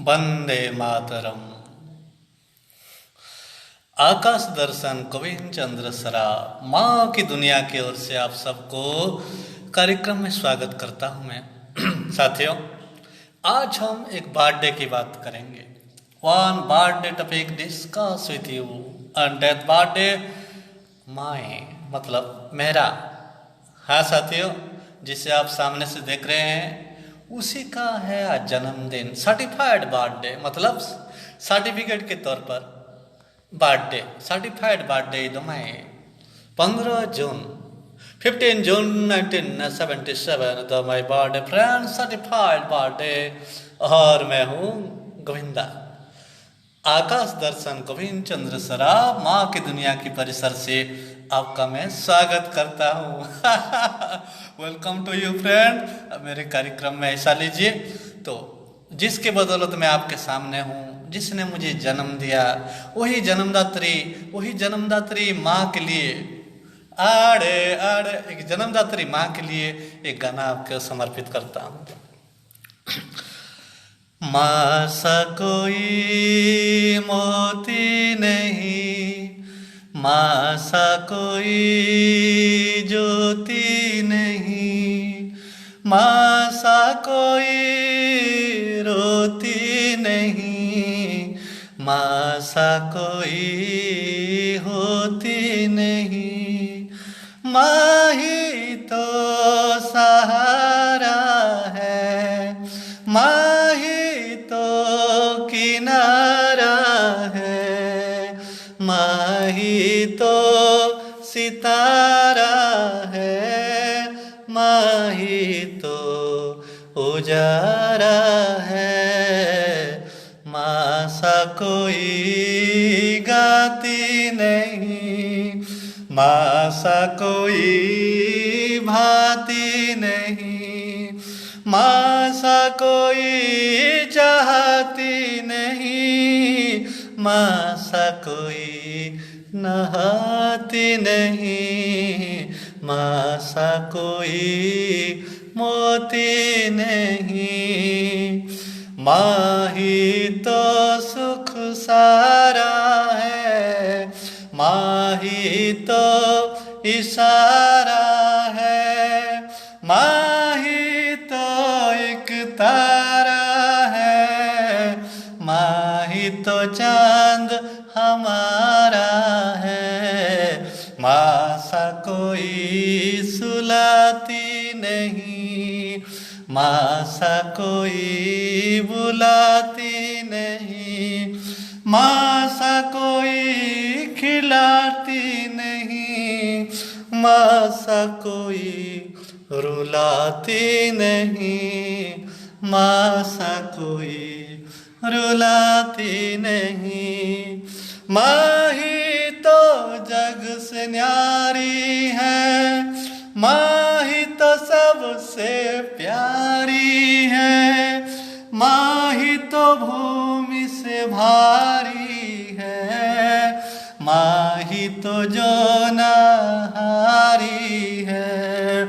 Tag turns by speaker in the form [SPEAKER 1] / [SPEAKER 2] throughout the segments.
[SPEAKER 1] वंदे मातरम। आकाश दर्शन गोविंद चंद्र सराफ माँ की दुनिया की ओर से आप सबको कार्यक्रम में स्वागत करता हूँ मैं। साथियों, आज हम एक बर्थडे की बात करेंगे। One birthday topic discuss with you and that birthday my मतलब मेरा। हाँ साथियों, जिसे आप सामने से देख रहे हैं उसी का है आज जन्मदिन। सर्टिफाइड बर्थडे मतलब सर्टिफिकेट के तौर पर birthday, certified birthday my 15 June 15 June 1977 the my birthday friend certified birthday. और मैं हूँ गोविंदा, आकाश दर्शन गोविंद चंद्र सराफ माँ की दुनिया की परिसर से आपका मैं स्वागत करता हूँ। वेलकम टू यू फ्रेंड, मेरे कार्यक्रम में हिस्सा लीजिए। तो जिसके बदौलत मैं आपके सामने हूँ, जिसने मुझे जन्म दिया, वही जन्मदात्री माँ के लिए आड़े आड़े एक जन्मदात्री माँ के लिए एक गाना आपको समर्पित करता हूँ। माँ सा कोई मोती नहीं, माँ सा कोई ज्योति नहीं, माँ सा कोई रोती नहीं, माँ सा कोई होती नहीं। माँ ही तो सहारा है, माँ ही तो किनारा है, माँ ही तो सितारा है, माँ ही तो उजारा है। माँ सा कोई गाती नहीं, माँ सा कोई भाती नहीं, माँ सा कोई चाहती नहीं, माँ सा कोई नहाती नहीं, माँ सा कोई मोती नहीं। माँ ही तो सुख सारा है, माँ ही तो इशारा है, माँ ही तो एक तारा है, माँ ही तो चांद हमारा है। माँ सा कोई सुलाती नहीं, माँ सा कोई बुलाती नहीं, माँ सा कोई खिलाती नहीं, माँ सा कोई रुलाती नहीं, माँ सा कोई रुलाती नहीं। माँ ही तो जग से न्यारी है, माँ ही तो सबसे प्यारी है, माँ ही तो भूमि से भारी है, माँ ही तो जो नहारी है।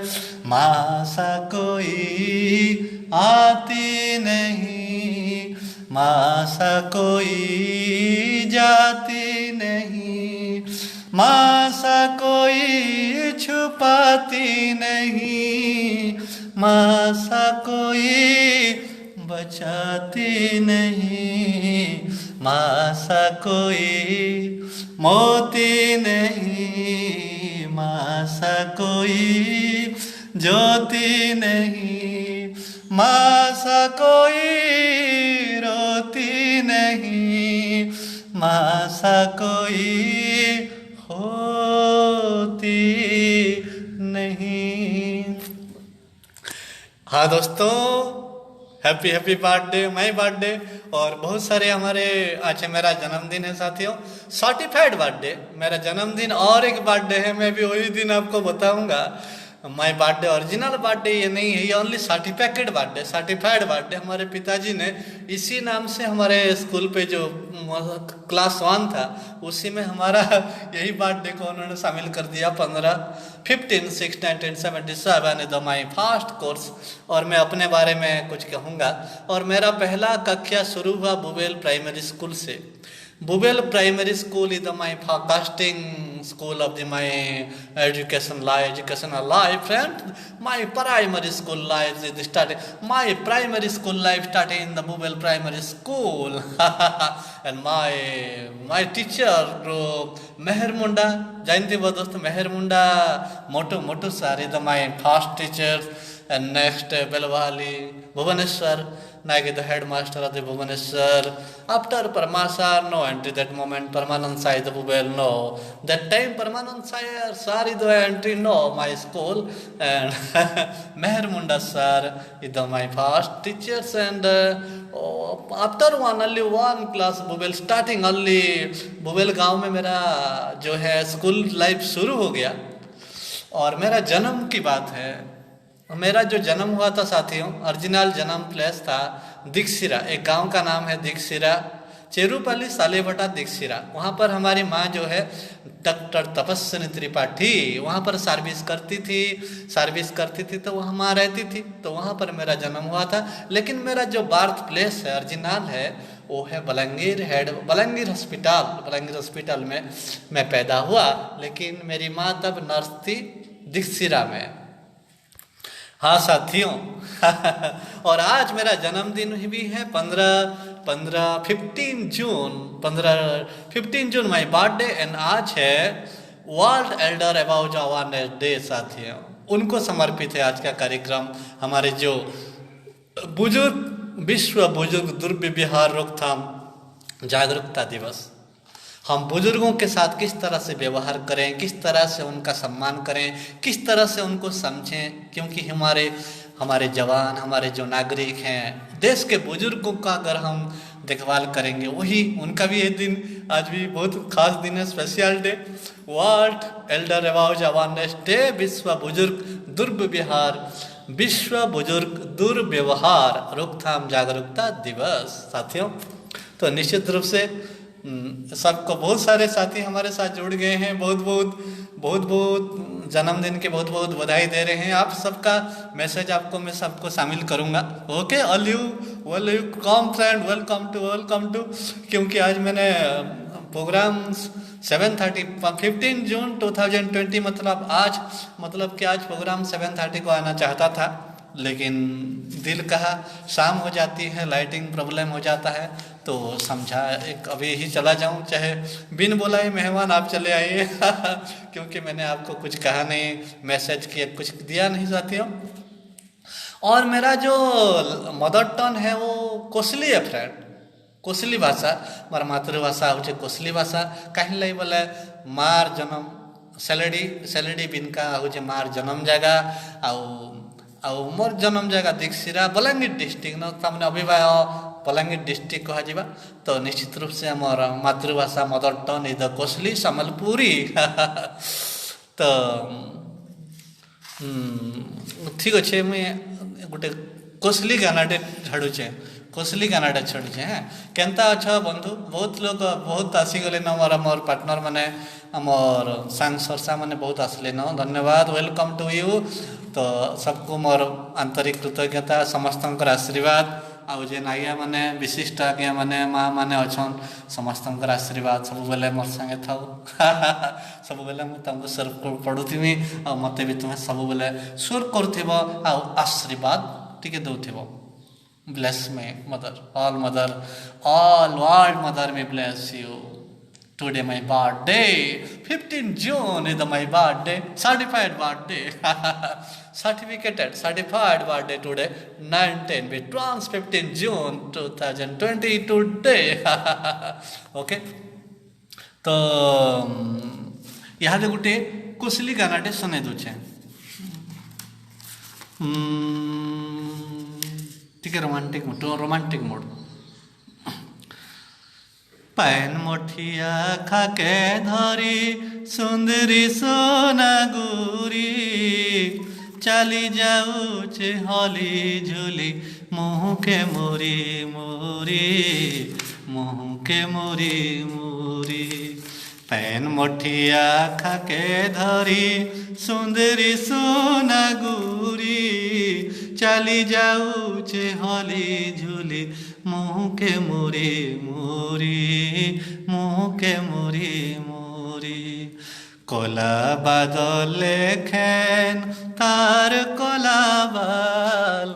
[SPEAKER 1] माँ सा कोई आती नहीं, माँ सा कोई जाती नहीं, माँ सा कोई छुपाती नहीं, माँ सा कोई बचाती नहीं, माँ सा कोई मोती नहीं, माँ सा कोई ज्योति नहीं, माँ सा कोई रोती नहीं, माँ सा कोई होती नहीं। हाँ दोस्तों, happy happy birthday, my birthday. और बहुत सारे हमारे आज मेरा जन्मदिन है साथियों, सर्टिफाइड बर्थडे मेरा जन्मदिन। और एक बर्थडे है, मैं भी वही दिन आपको बताऊंगा। माय बर्थडे ओरिजिनल बर्थडे ये नहीं है, ये only certificate birthday, certified birthday. हमारे पिताजी ने इसी नाम से हमारे स्कूल पे जो क्लास 1 था उसी में हमारा यही बर्थडे को उन्होंने शामिल कर दिया। 15/15/6/1977 द माई फर्स्ट कोर्स। और मैं अपने बारे में कुछ कहूँगा। और मेरा पहला कक्षा शुरू हुआ बुबेल प्राइमरी स्कूल से। Bubel primary school is my forecasting school of my educational life, friend. My primary school life is started. My primary school life started in the Bubel primary school, and my teacher Meher Munda, जानते हो दोस्त मेहर मुंडा, मोटू sir is my first teacher, and next Belwali Bhubaneswar. Nike the headmaster of the Bhubaneswar. After Parmasar, no entry that moment. Parmanand Sai the Bubel, no. That time Parmanand Sai, sorry the entry, no. My school and Meher Munda sir is my first teachers, and after only one class Bubel starting only Bubel गांव में मेरा जो है school life शुरू हो गया। और मेरा जन्म की बात है, मेरा जो जन्म हुआ था साथियों, ओरिजिनल जन्म प्लेस था दीक्षिरा। एक गांव का नाम है दीक्षिरा, चेरूपल्ली सालेभटा दीक्षिरा। वहाँ पर हमारी माँ जो है डॉक्टर तपस्विनी त्रिपाठी वहाँ पर सर्विस करती थी तो वहाँ माँ रहती थी, तो वहाँ पर मेरा जन्म हुआ था। लेकिन मेरा जो बर्थ प्लेस है ओरिजिनल है वो है बलंगीर हॉस्पिटल में मैं पैदा हुआ। लेकिन मेरी माँ तब नर्स थी दीक्षिरा में। हाँ साथियों और आज मेरा जन्मदिन भी है 15 जून माई बर्थडे। एंड आज है world Elder about awareness day साथियों। उनको समर्पित है आज का कार्यक्रम। हमारे जो विश्व बुजुर्ग दुर्व्यवहार रोकथाम जागरूकता दिवस। हम बुजुर्गों के साथ किस तरह से व्यवहार करें, किस तरह से उनका सम्मान करें, किस तरह से उनको समझें, क्योंकि हमारे जवान, हमारे जो नागरिक हैं, देश के बुजुर्गों का अगर हम देखभाल करेंगे वही उनका भी ये दिन आज भी बहुत खास दिन है, special day. World Elder awareness day, विश्व बुजुर्ग दुर्व्यवहार रोकथाम जागरूकता दिवस साथियों। तो निश्चित रूप से सबको बहुत सारे साथी हमारे साथ जुड़ गए हैं। बहुत जन्मदिन के बहुत बधाई दे रहे हैं। आप सबका मैसेज मैं सबको शामिल करूंगा। Okay, all you come friend, welcome to. क्योंकि आज मैंने प्रोग्राम 15 जून 2020 मतलब कि आज प्रोग्राम 7:30 को आना चाहता था, लेकिन दिल कहा शाम हो जाती है, लाइटिंग प्रॉब्लम हो जाता है, तो समझा एक अभी ही चला जाऊं, चाहे बिन बुलाए मेहमान आप चले आइए क्योंकि मैंने आपको कुछ कहा नहीं, मैसेज किया कुछ दिया नहीं साथियों। और मेरा जो मदर टंग है वो कोसली है फ्रेंड, कोसली भाषा मोर मातृभाषा हूँ कोसली भाषा। कहीं लगे बोले मार जन्म सेलेडी बिनका हूँ मार जन्म जगह आउ मोर जन्म जगह दीक्षिरा बलांगीर डिस्ट्रिक्ट न तमने अभिवाय बलांगीर डिस्ट्रिक्ट कह। तो निश्चित रूप से मोर मातृभाषा mother tongue is the Kosli Sambalpuri तो ठीक अच्छे मुझे गोटे कोसली गानाटे छाड़ुचे हाँ केनता अच्छा बंधु। बहुत लोग बहुत आसीगले न मोर पार्टनर माने मोर सांग सरसा मैंने बहुत आसले न, धन्यवाद, वेलकम टू यू। तो सबको मोर आंतरिक कृतज्ञता, समस्त आशीर्वाद आउ जेन आज्ञा मैंने विशिष्ट आज्ञा मैंने माँ मैंने अच्छन समस्त आशीर्वाद सब बेले मोर संगे था सब बेले मुझे सर्व पढ़ुथी आ मत भी तुम्हें सब बेले सुर कर आशीर्वाद T दौथ। Bless me, mother, all world mother may bless you. Today my birthday, 15 June is my birthday, certified birthday, certified birthday today, 19 with trans 15 June 2020 today. Okay, तो यहाँ गोटे कोसली गानाटे सुने दूचे ठीक है, रोमांटिक मोड। पैन मठिया खाके धरी सुंदरी सोना गुरी ଚାଲି ଯାଉଛେ ହଲି ଝୁଲି ମୁହଁକେ ମୋରି ମୋରି ମୁହଁକେ ମୋରି ମୋରି पैन मोठिया खाके धरी सुंदरी सोना गुरी चली जाऊचे हली झूली मुँह के मोरी मोरी मुँह के मोरी मोरी कोला बादल लेखेन तार कोला बाल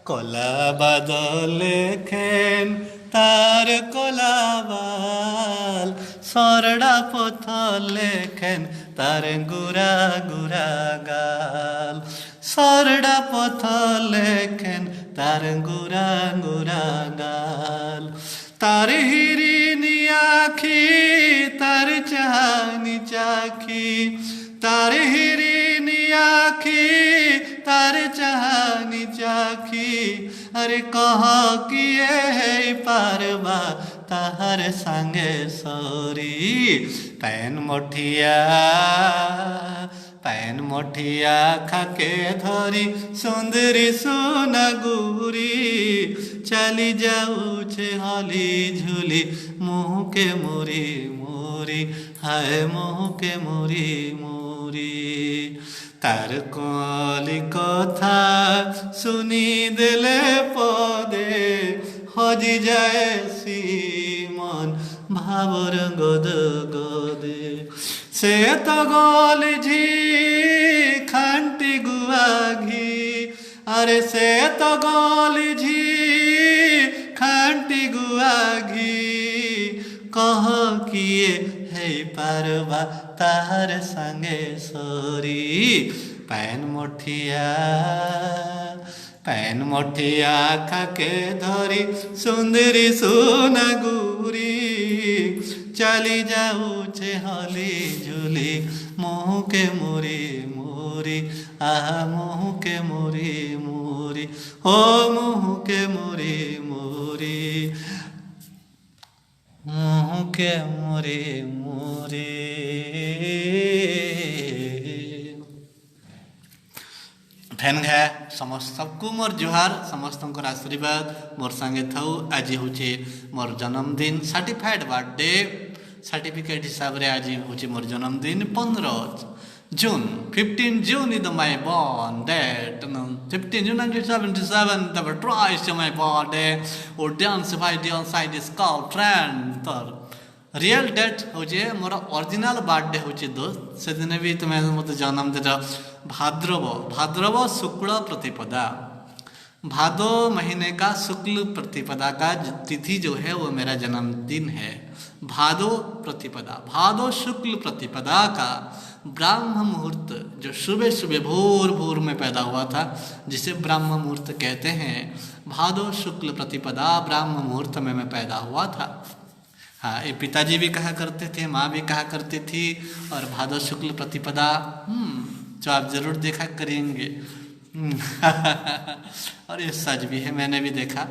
[SPEAKER 1] कोला बादल लेखेन तार कोला बाल सरड़ा पथर लेखेन तार गुरा गुरा गाल सरड़ा पथर लेखेन तार गुरा गुरा गाल तार हिरिनी आखी तार चाहनी चाखी तार हिरिनी आखी तार चाहनी चाखी अरे कह किए है पारबा ताहर संगे सोरी पैन मोठिया खाके धरी सुंदरी सोना गुरी चली जाऊछे हली झूली मुँह के मोरी मोरी हाय मुँह के मोरी मोरी तार कली कथा सुनी दिले पदे हजी जाए सीमन भावर गद गदे से तो गल झी खांटी गुआ घी अरे से तो गल झी खांटी गुआ घी कह किए है पारबा तार संगे सोरी पैन मोठिया खाके धरी सुंदरी सोना गुरी चली जाऊछे हली झूली मुँह के मोरी मोरी आह मुँह के मोरी मोरी हो मुँह के मोरी मोरी मुँह के मोरी मोरी फेन घे समस्त सबको मोर जुहार समस्त आशीर्वाद मोर संगे थाउ आज हूँ मोर जन्मदिन सर्टिफाइड बर्थडे सर्टिफिकेट हिसाब रे आज हूँ मोर जन्मदिन 15 जून 15 June is my born date 15 June 1977 the twice my birthday or dance by the outside is called trend real date हूँ मोर ओरिजिनल बर्थडे हूँ दोस्त से दिन भी तुम्हें मत जन्मदिन भाद्रव शुक्ल प्रतिपदा भादो महीने का शुक्ल प्रतिपदा का तिथि जो है वो मेरा जन्मदिन है भादो शुक्ल प्रतिपदा का ब्राह्म मुहूर्त जो सुबह सुबह भोर भोर में पैदा हुआ था जिसे ब्राह्म मुहूर्त कहते हैं भादो शुक्ल प्रतिपदा ब्राह्म मुहूर्त में मैं पैदा हुआ था। हाँ ये पिताजी भी कहा करते थे माँ भी कहा करती थी और भादो शुक्ल प्रतिपदा जो आप जरूर देखा करेंगे और ये सच भी है मैंने भी देखा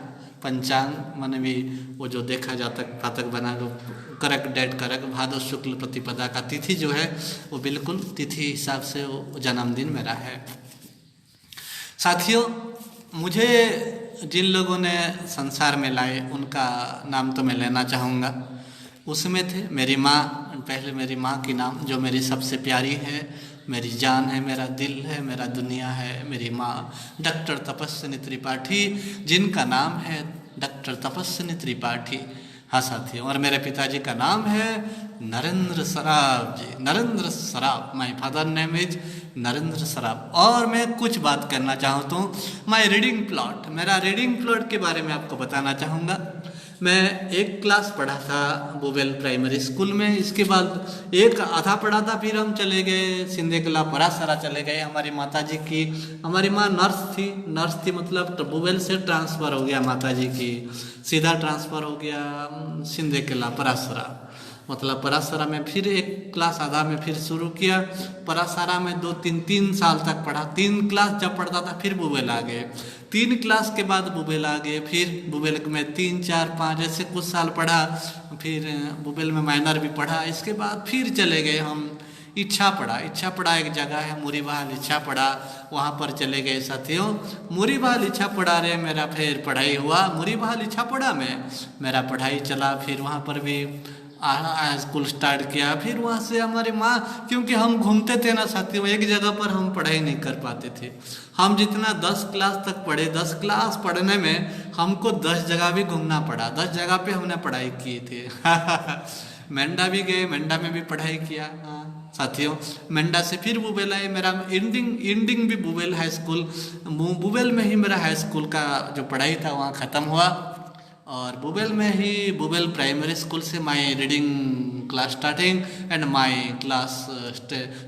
[SPEAKER 1] पंचांग मैंने भी वो जो देखा जातक फातक बना लो करेक्ट डेट करेक्ट भादो शुक्ल प्रतिपदा का तिथि जो है वो बिल्कुल तिथि हिसाब से वो जन्मदिन मेरा है। साथियों मुझे जिन लोगों ने संसार में लाए उनका नाम तो मैं लेना चाहूँगा। उसमें थे मेरी माँ पहले मेरी माँ की नाम जो मेरी सबसे प्यारी है मेरी जान है मेरा दिल है मेरा दुनिया है मेरी माँ डॉक्टर तपस्विनी त्रिपाठी जिनका नाम है डॉक्टर तपस्विनी त्रिपाठी। हाँ साथियों और मेरे पिताजी का नाम है Narendra Saraf ji Narendra Saraf my father name is Narendra Saraf. और मैं कुछ बात करना चाहता हूँ माय रीडिंग प्लॉट मेरा रीडिंग प्लॉट के बारे में आपको बताना चाहूँगा। मैं 1 क्लास पढ़ा था बुबेल प्राइमरी स्कूल में इसके बाद 1 आधा पढ़ा था फिर हम चले गए सिंधे कला परासरा चले गए। हमारी माताजी की हमारी माँ नर्स थी मतलब तो बुबेल से ट्रांसफ़र हो गया माताजी की सीधा ट्रांसफ़र हो गया सिंधे कला परासरा मतलब परासरा में फिर 1 क्लास आधा में फिर शुरू किया। परासरा में 2-3 साल तक पढ़ा 3 क्लास जब पढ़ता था फिर बुबेल आ गए 3 क्लास के बाद बुबेल आ गए फिर बुबेल में 3-4-5 ऐसे कुछ साल पढ़ा फिर बुबेल में माइनर भी पढ़ा। इसके बाद फिर चले गए हम इच्छापड़ा एक जगह है मुरीबाल इच्छापड़ा, वहाँ पर चले गए साथियों। मुरीबाल इच्छापड़ा रे मेरा फिर पढ़ाई हुआ, मुरीबाल इच्छापड़ा में मेरा पढ़ाई चला। फिर वहाँ पर भी स्कूल स्टार्ट किया। फिर वहाँ से हमारे माँ, क्योंकि हम घूमते थे ना साथियों, एक जगह पर हम पढ़ाई नहीं कर पाते थे। हम जितना 10 क्लास तक पढ़े, 10 क्लास पढ़ने में हमको 10 जगह भी घूमना पड़ा, 10 जगह पे हमने पढ़ाई की थी। मेंढा भी गए, मेंढा में भी पढ़ाई किया साथियों। मेंढा से फिर बुबेल आए, मेरा एंडिंग भी बुबेल हाई स्कूल, बुबेल में ही मेरा हाई स्कूल का जो पढ़ाई था वहाँ ख़त्म हुआ। और बुबेल में ही, बुबेल प्राइमरी स्कूल से my reading class starting and my class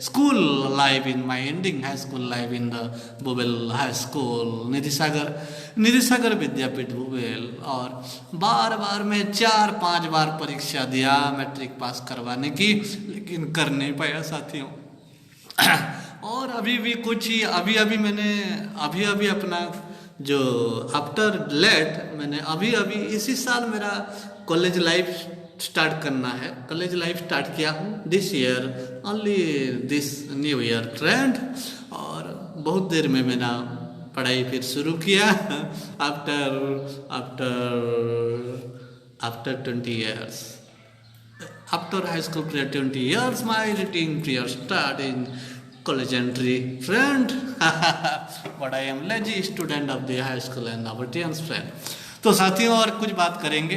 [SPEAKER 1] school life in my ending high school life in the Bubel high school Nidhisagar Vidyapeeth Bubel. और बार मैं 4-5 बार परीक्षा दिया मैट्रिक पास करवाने की, लेकिन कर नहीं पाया साथियों। और अभी भी कुछ ही अभी मैंने अपना जो आफ्टर लेट मैंने अभी इसी साल मेरा कॉलेज लाइफ स्टार्ट करना है, कॉलेज लाइफ स्टार्ट किया हूँ this year, only this new year trend. और बहुत देर में मैंने पढ़ाई फिर शुरू किया after 20 years, after high school period 20 years my reading period start in college entry friend। but I am lazy student of the high school and our teens friend। तो साथियों और कुछ बात करेंगे।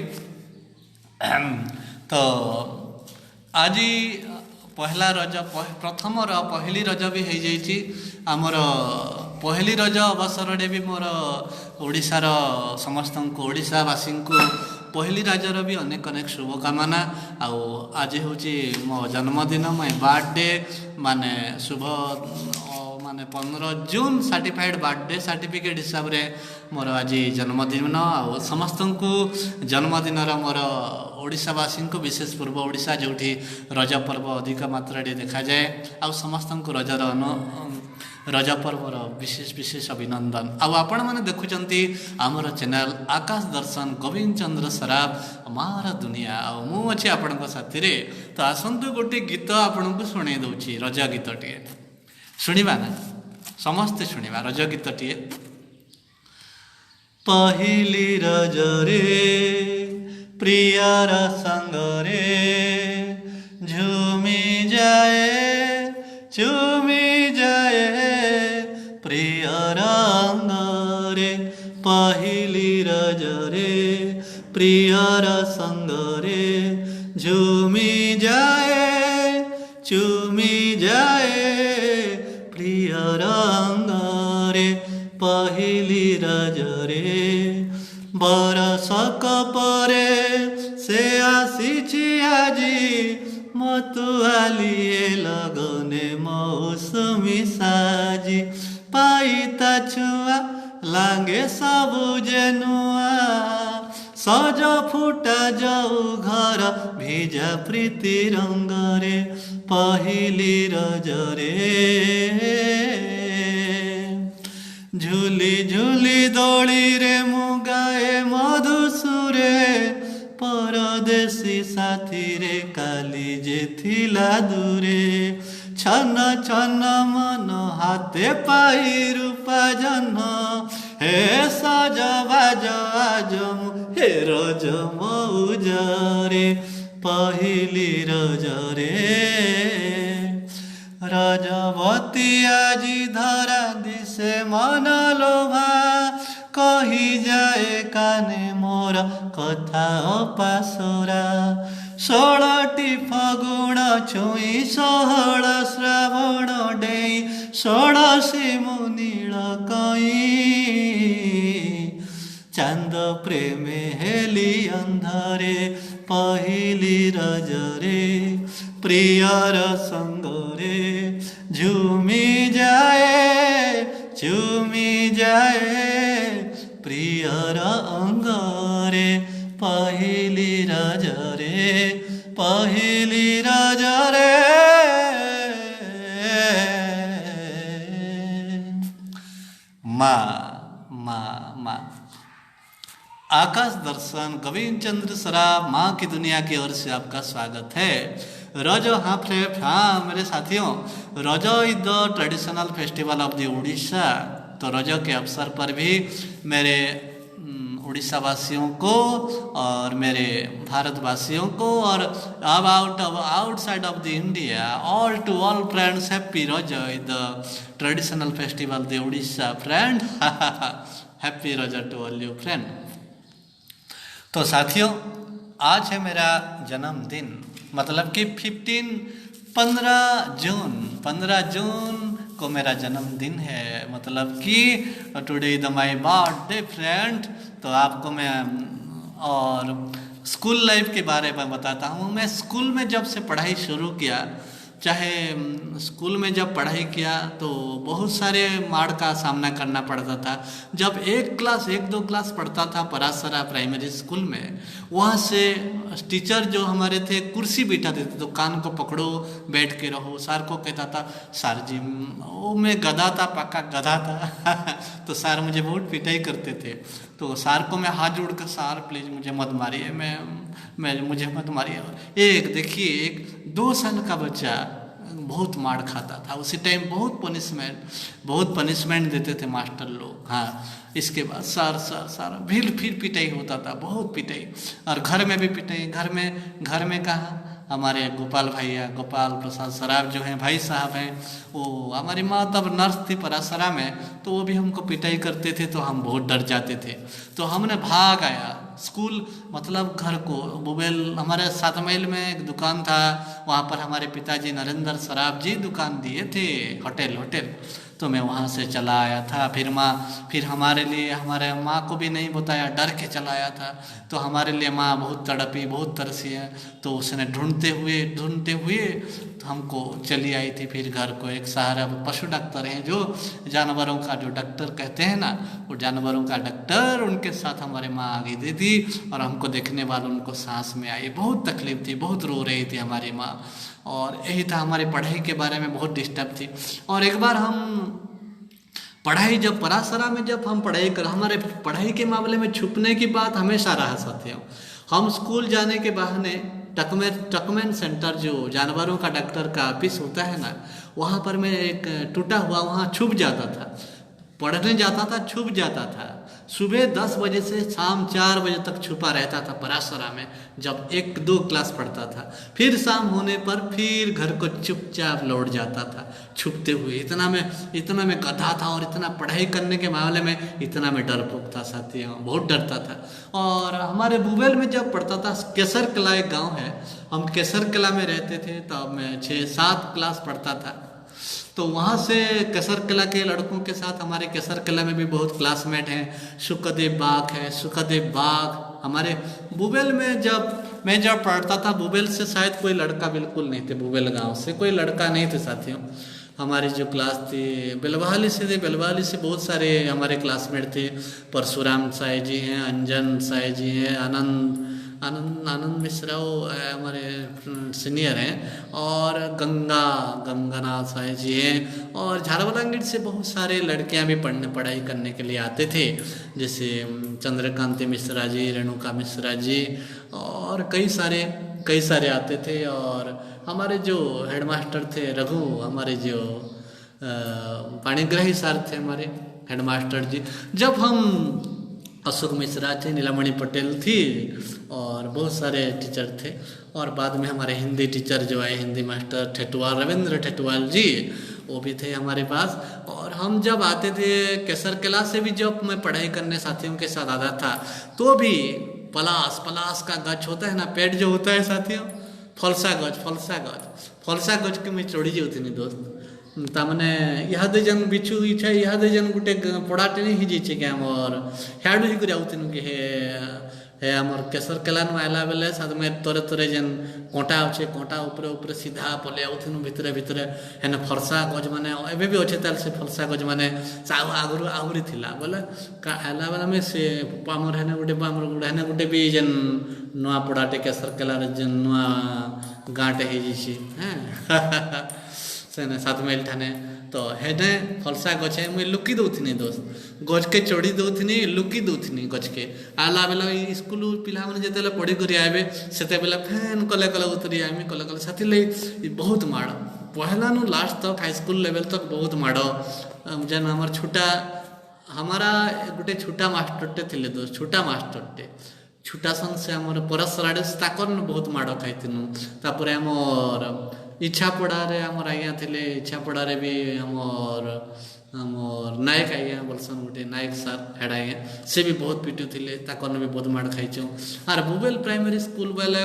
[SPEAKER 1] तो आज पहला रज प्रथम पहली रज भी हो जाइए आमर पहली रज अवसर भी मोर ओडिशार समस्त ओडिशावासी को पहली रजर भी अनेक शुभकामना। आज हूँ मो जन्मदिन, माय बर्थडे माने शुभ माने 15 जून सर्टिफाइड बर्थडे सर्टिफिकेट हिसाब रे मोर आज जन्मदिन। आ समस्त को जन्मदिन मोर ओडिशावासी को विशेष पूर्व ओडिशा जो रज पर्व अधिक मात्रा देखा जाए, आ समस्त को रज पर्वर विशेष अभिनंदन। आपण मैंने देखुंत आमर चैनल आकाश दर्शन गोविंद चंद्र सराफ मार दुनिया मुझे आपण साथी रे। तो आसतु गोटे गीत आपण को शुणे दूची, रज गीत टे शुणा ना, समस्ते शुणा रज गीत टे। पहली रज रे प्रियार संग रे झूमी जाए चूमी जाए प्रिय रंग रे। पहली रज रे प्रियर संग रे झूमी जाए चूमी जाए प्रिय रंग रे। पहली रज रे बरसक परे से आसीछि आजी मतुआलिए लगने मौसमी साजी। पाइता छुआ लागे सबुजे नुआ सज फुटा जाऊ घर भिजा प्रीति रंग रे। पहली रज रे झूली झूली दोली रे मुगाए मधुसुरे परदेशी साथी रे काली जे थिला दूरे। छन छन मन हाथे पाई रूपा जन हे सज बाज आज हे रज मौज रे। पहली रज रे रजवती आजी धरा दिसे मन लोभा कही जाए काने मोर कथा पासुरा। 16टी फगुण छुई 16 श्रावण डेई 16 मुनील कई चांद प्रेमे हेली अंधरे। पहली रज रे प्रियर संग रे झूमी जाए झूमी जाए प्रियर अंग रे। पहली रज रे पहली रज रे माँ आकाश दर्शन गोविंद चंद्र सराफ माँ की दुनिया की ओर से आपका स्वागत है। रजो हाँ मेरे साथियों, रजो is the traditional festival of the Orissa. तो रजो के अवसर पर भी मेरे उड़ीसा वासियों को और मेरे भारतवासियों को और अब outside of the India, all to all friends, happy Rajo is the traditional festival the Orissa friend. Happy Rajo to all you friend. तो साथियों, आज है मेरा जन्मदिन, मतलब कि 15 जून को मेरा जन्मदिन है, मतलब कि today the my birthday friend. तो आपको मैं और स्कूल लाइफ के बारे में बताता हूँ। मैं स्कूल में जब से पढ़ाई शुरू किया, चाहे स्कूल में जब पढ़ाई किया तो बहुत सारे मार का सामना करना पड़ता था। जब 1-2 क्लास पढ़ता था परासरा प्राइमरी स्कूल में, वहाँ से टीचर जो हमारे थे कुर्सी बिठा देते, तो कान को पकड़ो, बैठ के रहो। सर को कहता था, सर जी वो मैं गधा था, पक्का गधा था। तो सर मुझे बहुत पिटाई करते थे। तो सर को मैं हाथ जोड़ कर, सर प्लीज़ मुझे मत मारिए, मुझे मत मारिए। देखिए एक 2 साल का बच्चा बहुत मार खाता था उसी टाइम। बहुत पनिशमेंट देते थे मास्टर लोग। हाँ, इसके बाद सर फिर पिटाई होता था, बहुत पिटाई। और घर में भी पिटाई। घर में कहाँ, हमारे गोपाल प्रसाद सराफ जो हैं, भाई साहब हैं, वो हमारी माँ तब नर्स थी परासरा में, तो वो भी हमको पिटाई करते थे, तो हम बहुत डर जाते थे। तो हमने भाग आया स्कूल, मतलब घर को। बुबेल हमारे 7 माइल में एक दुकान था, वहाँ पर हमारे पिताजी नरेंद्र सराफ जी दुकान दिए थे, होटल। तो मैं वहाँ से चला आया था। फिर हमारे लिए, हमारे माँ को भी नहीं बताया, डर के चला आया था। तो हमारे लिए माँ बहुत तड़पी, बहुत तरसी है। तो उसने ढूंढते हुए तो हमको चली आई थी फिर घर को। एक सहारा पशु डॉक्टर हैं, जो जानवरों का जो डॉक्टर कहते हैं ना, वो जानवरों का डॉक्टर, उनके साथ हमारे माँ आ गई थी। और हमको देखने वालों, उनको सांस में आई, बहुत तकलीफ थी, बहुत रो रही थी हमारी माँ। और यही था, हमारी पढ़ाई के बारे में बहुत डिस्टर्ब थी। और एक बार हम पढ़ाई, जब परासरा में जब हम हमारे पढ़ाई के मामले में छुपने की बात हमेशा रहा साथियों। हम स्कूल जाने के बहाने टकमैन सेंटर, जो जानवरों का डॉक्टर का ऑफिस होता है ना, वहाँ पर मैं एक टूटा हुआ वहाँ छुप जाता था, पढ़ने जाता था, छुप जाता था। सुबह 10 बजे से शाम 4 बजे तक छुपा रहता था परासरा में, जब 1-2 क्लास पढ़ता था। फिर शाम होने पर फिर घर को चुपचाप लौट जाता था छुपते हुए। इतना मैं गधा था, और इतना पढ़ाई करने के मामले में इतना मैं डरपोक था साथियों, बहुत डरता था। और हमारे बुबेल में जब पढ़ता था, केसर कला एक गाँव है, हम केसर कला में रहते थे, तब मैं 6-7 क्लास पढ़ता था। तो वहाँ से केसर कला के लड़कों के साथ, हमारे केसर कला में भी बहुत क्लासमेट हैं। सुखदेव बाग हमारे बुबेल में, जब मैं पढ़ता था बुबेल से शायद कोई लड़का बिल्कुल नहीं थे, बुबेल गांव से कोई लड़का नहीं थे साथियों। हमारी जो क्लास थी बेलवाली से बहुत सारे हमारे क्लासमेट थे। परशुराम साई जी हैं, अंजन साई जी हैं, आनंद मिश्रा हमारे सीनियर हैं, और गंगानाथ साई जी हैं। और झारवालांगीर से बहुत सारे लड़कियां भी पढ़ाई करने के लिए आते थे, जैसे चंद्रकांति मिश्रा जी, रेणुका मिश्रा जी, और कई सारे आते थे। और हमारे जो हेडमास्टर थे रघु, हमारे जो पाणिग्राही सर थे हमारे हेडमास्टर जी, जब हम अशोक मिश्रा थे, नीलामणि पटेल थी, और बहुत सारे टीचर थे। और बाद में हमारे हिंदी टीचर जो आए, हिंदी मास्टर रविंद्र ठेटवाल जी, वो भी थे हमारे पास। और हम जब आते थे केसर कला से भी, जब मैं पढ़ाई करने साथियों के साथ आता था, तो भी पलास का गज होता है ना, पेड़ जो होता है साथियों, फलसा गज के मैं चढ़ी जाऊँ नहीं दोस्त। तामने इहादे जन बिछु इच्छा इहादे जन गुटे पड़ाटे नहीं हिजे कि आमर हेडू ही कर आउतिन कि हे आमर केसर केलान आइला बेले साथ में तोरे जेन कोटा अच्छे, कोटा ऊपर सीधा पले आउतिन भितरे हेन फरसा गज माने एबे भी अच्छे ताल से फरसा गज माने आगुरी थिला बोले का आइला बेला में से आमर हेन गुटे भी जेन नुआ पड़ाटे केसर केलार जेन नुआ गाँटे हिजी हैं 7 माइल ठाने तो हेने फलसा गछे मुई लुकी दउथिनी दोस्त गछ के चढ़ी दउथिनी लुकी दउथिनी गछ के आला बेला स्कूल पिला माने जेतेले पढ़ी करी आबे सेते बेला फैन कले कले उतरी आमी कले कले साथी ले बहुत माड़ पहला नु लास्ट तक हाई स्कूल लेवल तक बहुत माड़ जेन हमर छोटा हमारा गोटे छोटा मास्टरटे थिले दोस्त छोटा मास्टरटे छोटा सन से हमर परसराडे ताकर बहुत माड़ खाइथिनु तापरे हमर इच्छापड़ारे हमर आज्ञा थिले इच्छापड़ारे भी हमर नायक आज्ञा बोलसन गोटे नायक सर हेड आज्ञा से भी बहुत पिटू थिले ताकर भी बहुत माड़ खाइछु आर बुबेल प्राइमरी स्कूल बेले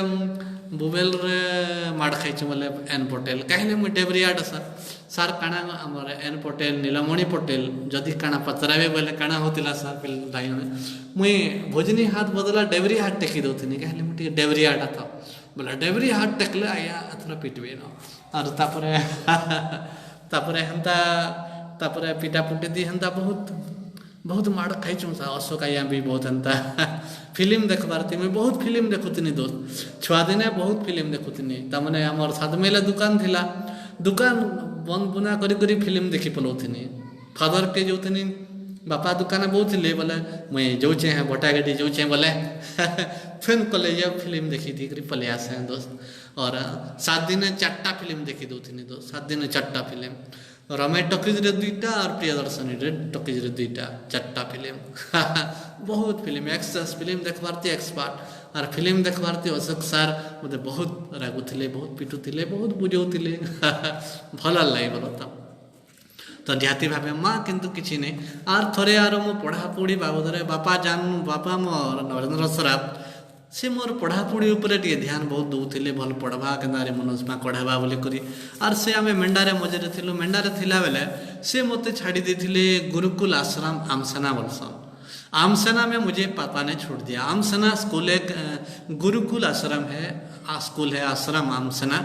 [SPEAKER 1] बुबेल रे माड़ खाइछु बोले एन पटेल कहले मु डेबरियाड सर काना हमर एन पटेल नीलमणि पटेल जदि काना पचराबे बोले काना होतिला सर पिल भाई मुई भोजनी हाथ बदला डेबरी हाथ टेकी दउथिनी कहले मु टी डेबरियाड था बोला डेबरी हाथ टेकले आया अथरा पिटबे न और तापरे हंता तापरे पिटा पुटी दी हंता बहुत माड़ खाइछु सा अशोक आया भी बहुत हंता फिल्म देखबार थी मैं बहुत फिल्म देखुतिनी दोस्त छुआ दिने बहुत फिल्म देखुतिनी तमने हमर साधमेला दुकान थिला दुकान बंद बुना करी करी फिल्म देखी पलोथिनी फादर के जोथिनी बापा दुकान बहुत ले बोले मैं जोचे हैं बोटा गड्डी जोचे बोले फिर कॉलेज फिल्म देखी थी करी पले आसे हैं दोस्त और 7 दिन 4टा फिल्म देखी दउथिनी दोस्त 7 दिन 4टा फिल्म रमे टॉकीज रे 2टा और प्रियदर्शनी रे टॉकीज रे 2टा 4टा फिल्म बहुत फिल्म एक्सेस फिल्म देखबार थी एक्सपर्ट और फिल्म देखबार थी अशोक सर मते बहुत रागुथिले बहुत पिटुथिले बहुत बुझौथिले भल लागे बोलता तो निहाती भावे माँ किंतु किसी नहीं आर थोड़े आर मो पढ़ापढ़ी बाबदरे बापा जान बापा मोर नरेंद्र सराफ से मोर पढ़ापढ़ी उपरे टे ध्यान बहुत दउथिले भल पढ़वा केनारे मनोजमा कढ़ावा बोली करी आर से आमे मेंडारे मजरे थिलु मेंडारे थिला बेले से मते छाड़ी देथिले गुरुकुल आश्रम आमसेना बोलसन आमसेना में मुझे पापा ने छोड़ दिया आमसेना स्कूल एक गुरुकुल आश्रम है स्कूल है आश्रम आमसेना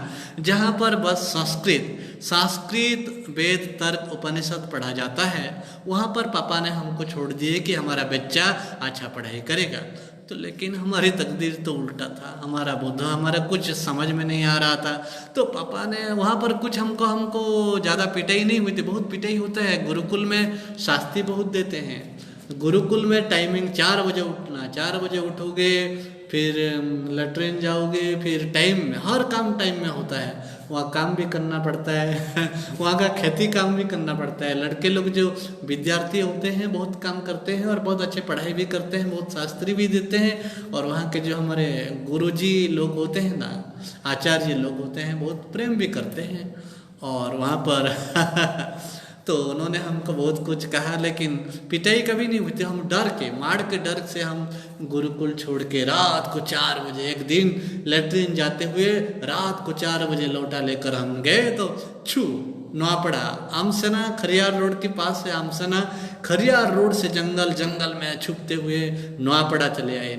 [SPEAKER 1] जहाँ पर बस संस्कृत वेद तर्क उपनिषद पढ़ा जाता है वहाँ पर पापा ने हमको छोड़ दिए कि हमारा बच्चा अच्छा पढ़ाई करेगा तो लेकिन हमारी तकदीर तो उल्टा था हमारा बुद्ध हमारा कुछ समझ में नहीं आ रहा था तो पापा ने वहाँ पर कुछ हमको ज़्यादा पिटाई नहीं हुई थी बहुत पिटाई होता है गुरुकुल में शास्ति बहुत देते हैं गुरुकुल में टाइमिंग 4 बजे उठना 4 बजे उठोगे फिर लेट्रिन जाओगे फिर टाइम में हर काम टाइम में होता है वहाँ काम भी करना पड़ता है वहाँ का खेती काम भी करना पड़ता है लड़के लोग जो विद्यार्थी होते हैं बहुत काम करते हैं और बहुत अच्छे पढ़ाई भी करते हैं बहुत शास्त्री भी देते हैं और वहाँ के जो हमारे गुरुजी लोग होते हैं ना आचार्य लोग होते हैं बहुत प्रेम भी करते हैं और वहाँ पर तो उन्होंने हमको बहुत कुछ कहा लेकिन पिटाई कभी नहीं हुई थी हम डर के मार के डर से हम गुरुकुल छोड़ के रात को 4 बजे एक दिन लेट्रिन जाते हुए रात को 4 बजे लौटा लेकर हम गए तो नवापड़ा आमसेना खरियार रोड के पास है आमसेना खरियार रोड से जंगल में छुपते हुए नवापड़ा चले आए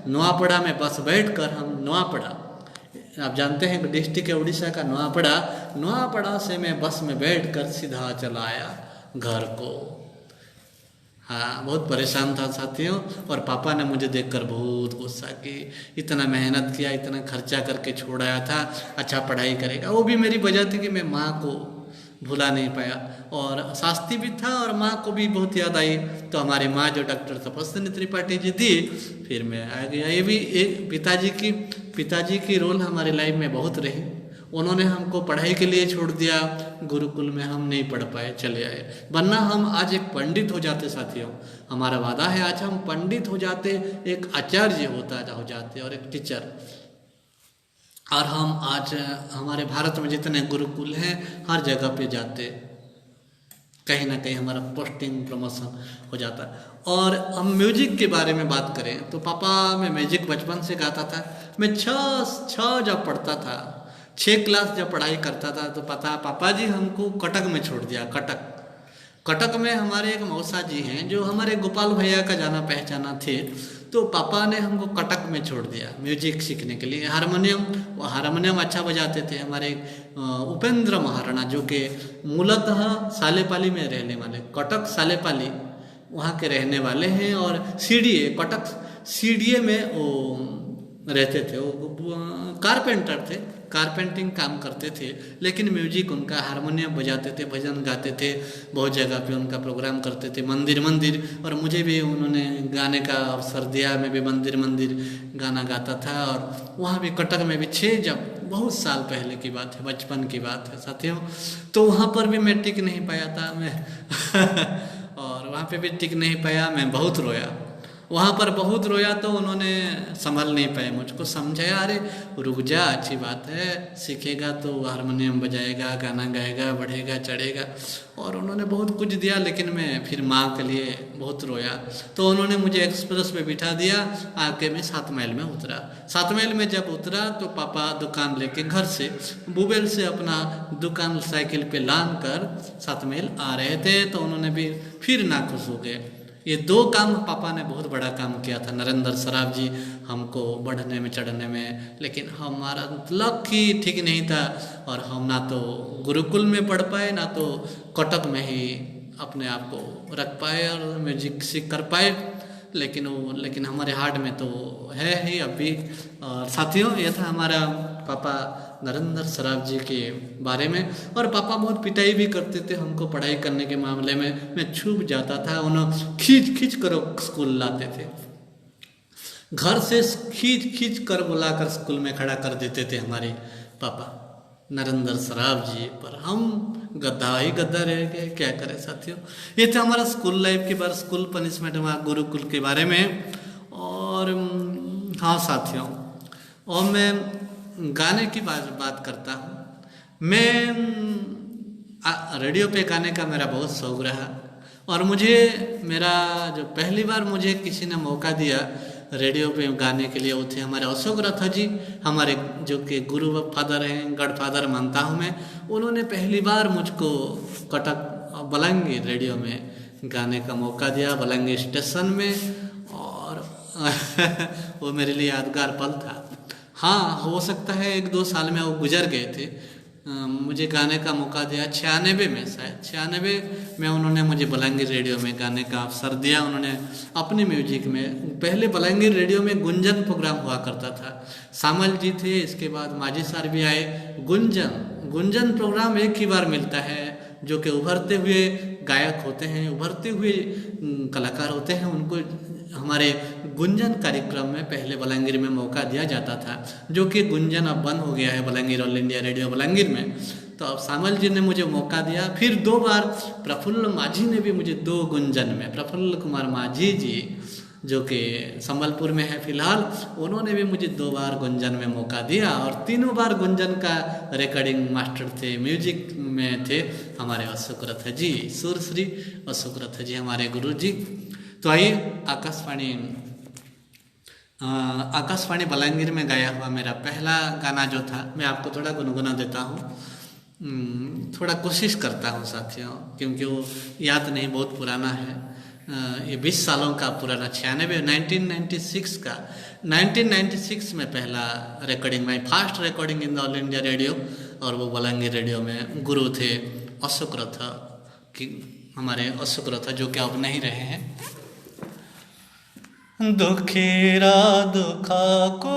[SPEAKER 1] नवापड़ा में बस बैठकर हम नवापड़ा आप जानते हैं कि डिस्ट्रिक्ट है उड़ीसा का नवापड़ा से मैं बस में बैठकर सीधा चला आया घर को हाँ बहुत परेशान था साथियों और पापा ने मुझे देखकर बहुत गुस्सा की इतना मेहनत किया इतना खर्चा करके छोड़ाया था अच्छा पढ़ाई करेगा वो भी मेरी वजह थी कि मैं माँ को भुला नहीं पाया और शास्त्री भी था और माँ को भी बहुत याद आई तो हमारी माँ जो डॉक्टर तपस्विनी त्रिपाठी जी थी फिर मैं आ गया ये भी एक पिताजी की रोल हमारी लाइफ में बहुत रही उन्होंने हमको पढ़ाई के लिए छोड़ दिया गुरुकुल में हम नहीं पढ़ पाए चले आए वरना हम आज एक पंडित हो जाते साथियों हमारा वादा है आज हम पंडित हो जाते एक आचार्य हो जाते और एक टीचर और हम आज हमारे भारत में जितने गुरुकुल हैं हर जगह पे जाते कहीं ना कहीं हमारा पोस्टिंग प्रमोशन हो जाता और हम म्यूजिक के बारे में बात करें तो पापा मैं म्यूजिक बचपन से गाता था मैं छः जब पढ़ता था 6 क्लास जब पढ़ाई करता था तो पापा जी हमको कटक में छोड़ दिया कटक में हमारे एक मौसा जी हैं जो हमारे गोपाल भैया का जाना पहचाना थे तो पापा ने हमको कटक में छोड़ दिया म्यूजिक सीखने के लिए हारमोनियम अच्छा बजाते थे हमारे उपेंद्र महाराणा जो कि मूलतः सालेपाली में रहने वाले कटक सालेपाली वहाँ के रहने वाले हैं और कटक सीडीए में वो रहते थे वो कारपेंटर थे कारपेंटिंग काम करते थे, लेकिन म्यूजिक उनका हारमोनियम बजाते थे, भजन गाते थे, बहुत जगह पे उनका प्रोग्राम करते थे, मंदिर मंदिर। और मुझे भी उन्होंने गाने का अवसर दिया, मैं भी मंदिर मंदिर गाना गाता था। और वहाँ भी कटक में भी जब बहुत साल पहले की बात है, बचपन की बात है साथियों, तो वहाँ पर भी मैं टिक नहीं पाया था मैं और वहाँ पे भी टिक नहीं पाया, मैं बहुत रोया वहाँ पर, बहुत रोया। तो उन्होंने संभल नहीं पाए, मुझको समझाया, अरे रुक जा, अच्छी बात है, सीखेगा तो हारमोनियम बजाएगा, गाना गाएगा, बढ़ेगा चढ़ेगा। और उन्होंने बहुत कुछ दिया, लेकिन मैं फिर माँ के लिए बहुत रोया। तो उन्होंने मुझे एक्सप्रेस पे बिठा दिया, आके मैं 7 माइल में उतरा। 7 माइल में जब उतरा तो पापा दुकान लेके घर से बुबेल से अपना दुकान साइकिल पे लान कर 7 माइल आ रहे थे। तो उन्होंने भी फिर नाखुश हो गए। ये 2 काम पापा ने बहुत बड़ा काम किया था, नरेंद्र सराफ जी, हमको बढ़ने में चढ़ने में। लेकिन हमारा लक ही ठीक नहीं था, और हम ना तो गुरुकुल में पढ़ पाए, ना तो कटक में ही अपने आप को रख पाए और म्यूजिक सीख कर पाए। लेकिन हमारे हार्ट में तो है ही अभी। और साथियों, ये था हमारा पापा नरेंद्र सराफ जी के बारे में। और पापा बहुत पिटाई भी करते थे हमको पढ़ाई करने के मामले में। मैं छूट जाता था, उन्हें खींच खींच कर स्कूल लाते थे, घर से खींच खींच कर बुलाकर स्कूल में खड़ा कर देते थे हमारे पापा नरेंद्र सराफ जी। पर हम गद्दा ही गद्दा रह गए, क्या करें साथियों। ये था हमारा स्कूल लाइफ के बारे, स्कूल पनिशमेंट हमारा गुरुकुल के बारे में। और हाँ साथियों, और मैं गाने की बात करता हूँ। मैं रेडियो पे गाने का मेरा बहुत शौक रहा। और मुझे मेरा जो पहली बार मुझे किसी ने मौका दिया रेडियो पे गाने के लिए, वो थे हमारे अशोक रथ जी, हमारे जो कि गुरु फादर हैं, गॉड फादर मानता हूँ मैं। उन्होंने पहली बार मुझको कटक बलांगीर रेडियो में गाने का मौका दिया, बलांगीर स्टेशन में। और वो मेरे लिए यादगार पल था। हाँ, हो सकता है 1-2 साल में वो गुजर गए थे। मुझे गाने का मौका दिया 96 में, शायद 96 में उन्होंने मुझे बलांगीर रेडियो में गाने का अवसर दिया। उन्होंने अपने म्यूजिक में, पहले बलांगीर रेडियो में गुंजन प्रोग्राम हुआ करता था, सामल जी थे, इसके बाद माझी सर भी आए। गुंजन प्रोग्राम एक ही बार मिलता है, जो कि उभरते हुए गायक होते हैं, उभरते हुए कलाकार होते हैं, उनको हमारे गुंजन कार्यक्रम में पहले बलांगीर में मौका दिया जाता था, जो कि गुंजन अब बंद हो गया है Balangir all India radio Balangir में। तो अब सामल जी ने मुझे मौका दिया। फिर 2 बार प्रफुल्ल माझी ने भी मुझे 2 गुंजन में, प्रफुल्ल कुमार माझी जी जो कि संबलपुर में है फिलहाल, उन्होंने भी मुझे 2 बार गुंजन में मौका दिया। और तीनों बार गुंजन का रिकॉर्डिंग मास्टर थे, म्यूजिक में थे हमारे अशोक रथ जी, सुरश्री अशोक रथ जी हमारे गुरु जी। तो आइए आकाशवाणी बलांगीर में गाया हुआ मेरा पहला गाना जो था, मैं आपको थोड़ा गुनगुना देता हूँ। थोड़ा कोशिश करता हूँ साथियों, क्योंकि वो याद नहीं, बहुत पुराना है। ये 20 सालों का पुराना, 1996 का, 1996 में पहला recording, my first recording in the all India radio. और वो बलांगीर रेडियो में गुरु थे अशोक रथ, कि हमारे अशोक रथ जो कि अब नहीं रहे हैं। दुखीरा दुखा को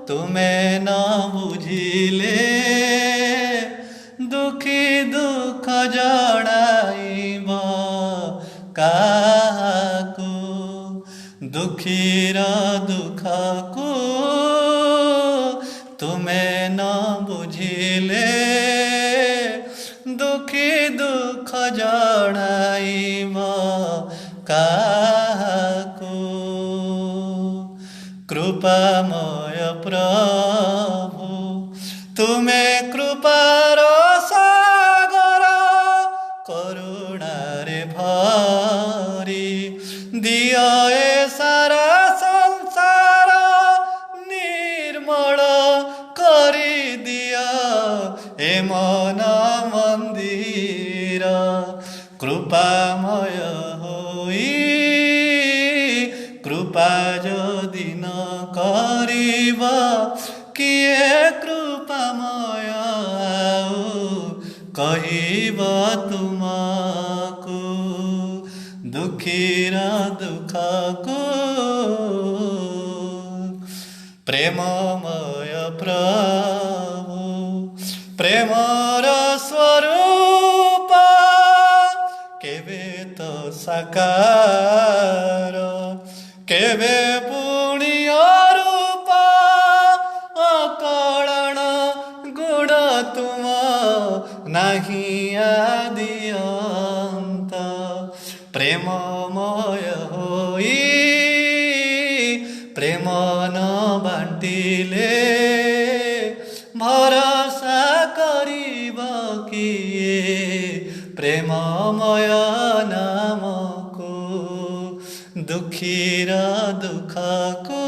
[SPEAKER 1] तुम्हें ना बुझिले, दुखी दुख जड़ाइबा काको, दुखीरा दुखा को तुम्हें ना बुझिले, दुखी दुख जड़ाइबा काको। कृपामय प्रभु तुम्हें कृपार सागर, करुणारे भरी दिया ए सारा संसार, निर्मल करी दिया ए मन मंदिर। कृपामय कृपा जदि न करिबा, किए कृपामय कहिब तुमको, दुखीरा दुख को ପ୍ରେମମୟ ପ୍ରଭୁ ପ୍ରେମର ସ୍ୱରୂପ କେବେ ତ ସାକାର କେବେ ପୁଣି ଅରୂପ ଅକଳନ ଗୁଣ ତୁମ ନାହିଁ ଆଦି ଅନ୍ତ ପ୍ରେମମୟ ହୋଇ ପ୍ରେମ ନ ବାଣ୍ଟିଲେ ଭରସା କରିବ କିଏ ପ୍ରେମମୟ ନାମକୁ ଦୁଃଖୀର ଦୁଃଖକୁ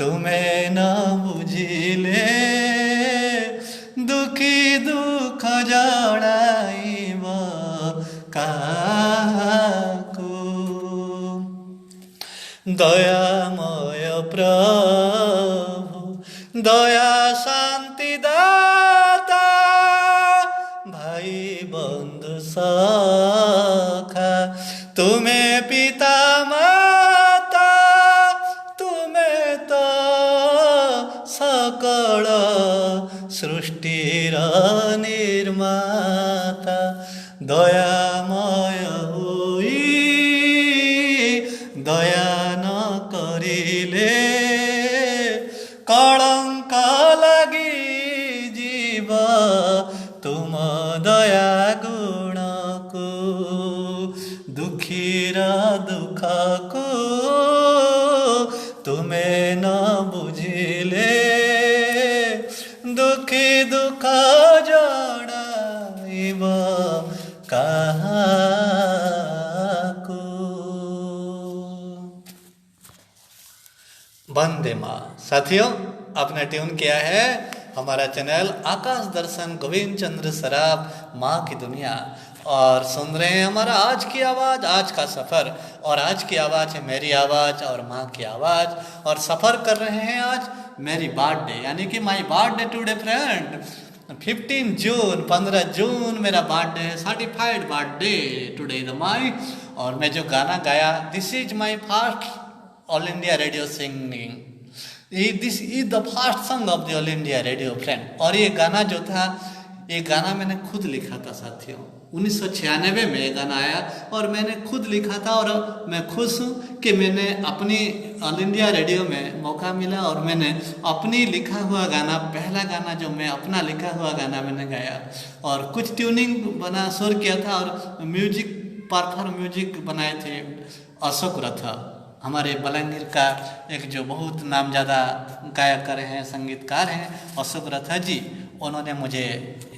[SPEAKER 1] ତୁମେ ନ ବୁଝିଲେ ଦୁଃଖୀ ଦୁଃଖ ଜଣାଇବ କାହାକୁ ଦୟାମୟ ପ୍ରଭୁ ଦୟା ଶାନ୍ତି ଦାତା ଭାଇ ବନ୍ଧୁ ସଖା ତୁମେ ପିତା ମାତା ତୁମେ ତ ସକଳ ସୃଷ୍ଟିର ନିର୍ମାତା ଦୟାମୟ ହୋଇ ଦୟା ନ କରିଲେ କଳଙ୍କ ଲାଗି ଯିବ ତୁମ ଦୟା ଗୁଣକୁ ଦୁଃଖୀର ଦୁଃଖକୁ ତୁମେ ନ ବୁଝିଲେ ଦୁଃଖୀ ଦୁଃଖ ଜଣାଇବ କାହାକୁ। वंदे मां। साथियों, आपने ट्यून किया है हमारा चैनल आकाश दर्शन गोविंद चंद्र सराफ माँ की दुनिया और सुन रहे हैं हमारा आज की आवाज़, आज का सफ़र। और आज की आवाज़ है मेरी आवाज़ और माँ की आवाज़। और सफ़र कर रहे हैं आज मेरी बर्थडे यानी कि माई बर्थडे टुडे फ्रेंड 15 जून 15 जून मेरा बर्थडे है, certified birthday today the my. और मैं जो गाना गाया this is my first all India radio singing, this is the first song of the all India radio friend. और ये गाना जो था ये गाना मैंने खुद लिखा था साथियों, 1996 में ये गाना आया और मैंने खुद लिखा था। और मैं खुश हूँ कि मैंने अपनी ऑल इंडिया रेडियो में मौका मिला और मैंने अपनी लिखा हुआ गाना, पहला गाना जो मैं अपना लिखा हुआ गाना मैंने गाया और कुछ ट्यूनिंग बना सुर किया था और म्यूजिक परफॉर्म म्यूजिक बनाए थे अशोक रथा, हमारे बलांगीर का एक जो बहुत नामज़्यादा गायकर हैं संगीतकार हैं अशोक रथा जी, उन्होंने मुझे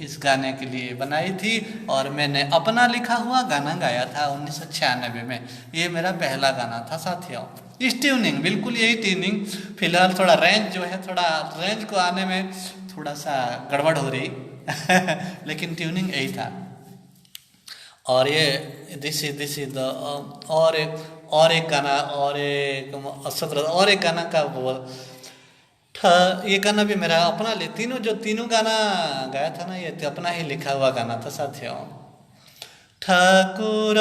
[SPEAKER 1] इस गाने के लिए बनाई थी और मैंने अपना लिखा हुआ गाना गाया था 1996 में। ये मेरा पहला गाना था साथियों। इस ट्यूनिंग बिल्कुल यही ट्यूनिंग, फिलहाल थोड़ा रेंज जो है थोड़ा रेंज को आने में थोड़ा सा गड़बड़ हो रही लेकिन ट्यूनिंग यही था। और ये दिस इज द और एक गाना और एक अशोक और एक गाना का वो ये गाना भी मेरा अपना तीनों गाना गाया था ना, ये तो अपना ही लिखा हुआ गाना था साथियों। ठाकुर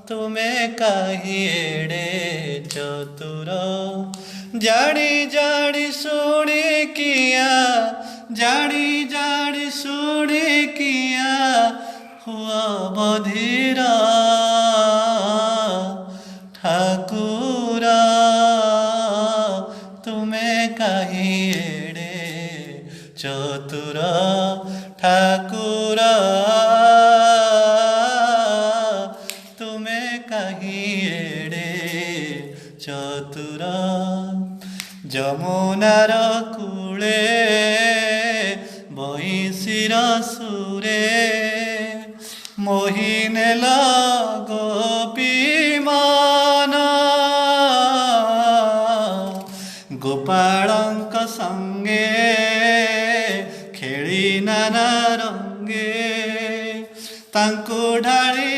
[SPEAKER 1] तुम्हें कहीं एड़े चतुर जाड़ी जाड़ी सुनी किया जाड़ी जाड़ी सुनी किया हुआ बधिरा ठाकुर तुम्हें कहीं एड़े चतुर ठाकुर तुम्हें कहीं एड़े चतुर ଯମୁନାର କୂଳେ ବଇଁଶୀର ସୁରେ ମୋହିନେଲ ଗୋପୀମାନ ଗୋପାଳଙ୍କ ସଙ୍ଗେ ଖେଳି ନାନା ରଙ୍ଗେ ତାଙ୍କୁ ଢାଳି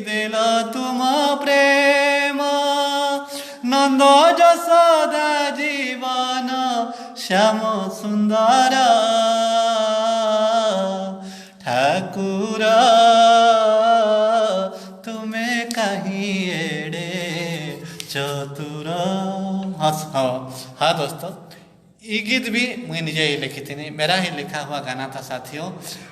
[SPEAKER 1] ଦେଲ ତୁମ ପ୍ରେମ ନନ୍ଦ ଯଶୋଦା ଜୀବନ ଶ୍ୟାମ ସୁନ୍ଦର ଠାକୁର ତୁମେ କାହିଁ ଏଡ଼େ ଚତୁର। हाँ हाँ हाँ दोस्तों, ये गीत भी मैं निजे ही लिखी थी, नहीं मेरा ही लिखा हुआ गाना था साथियों।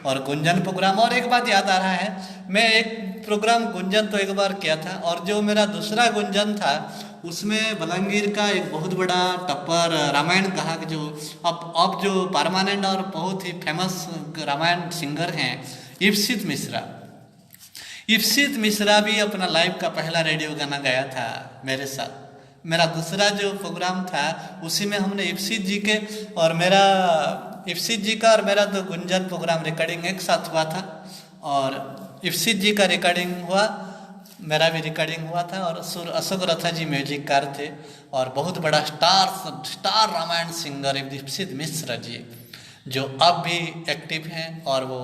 [SPEAKER 1] और गुंजन प्रोग्राम, और एक बात याद आ रहा है, मैं एक प्रोग्राम गुंजन तो एक बार किया था, और जो मेरा दूसरा गुंजन था उसमें बलांगीर का एक बहुत बड़ा टप्पर रामायण गाहक जो अब जो परमानेंट और बहुत ही फेमस रामायण सिंगर हैं, इप्सित मिश्रा। इप्सित मिश्रा भी अपना लाइव का पहला रेडियो गाना गाया था मेरे साथ। मेरा दूसरा जो प्रोग्राम था उसी में हमने इप्सित जी के और मेरा इप्सित जी का और मेरा तो गुंजन प्रोग्राम रिकॉर्डिंग एक साथ हुआ था। और इप्सित जी का रिकॉर्डिंग हुआ, मेरा भी रिकॉर्डिंग हुआ था। और अशोक रथा जी म्यूजिक कार थे, और बहुत बड़ा स्टार रामायण सिंगर इप्सित मिश्रा जी, जो अब भी एक्टिव हैं और वो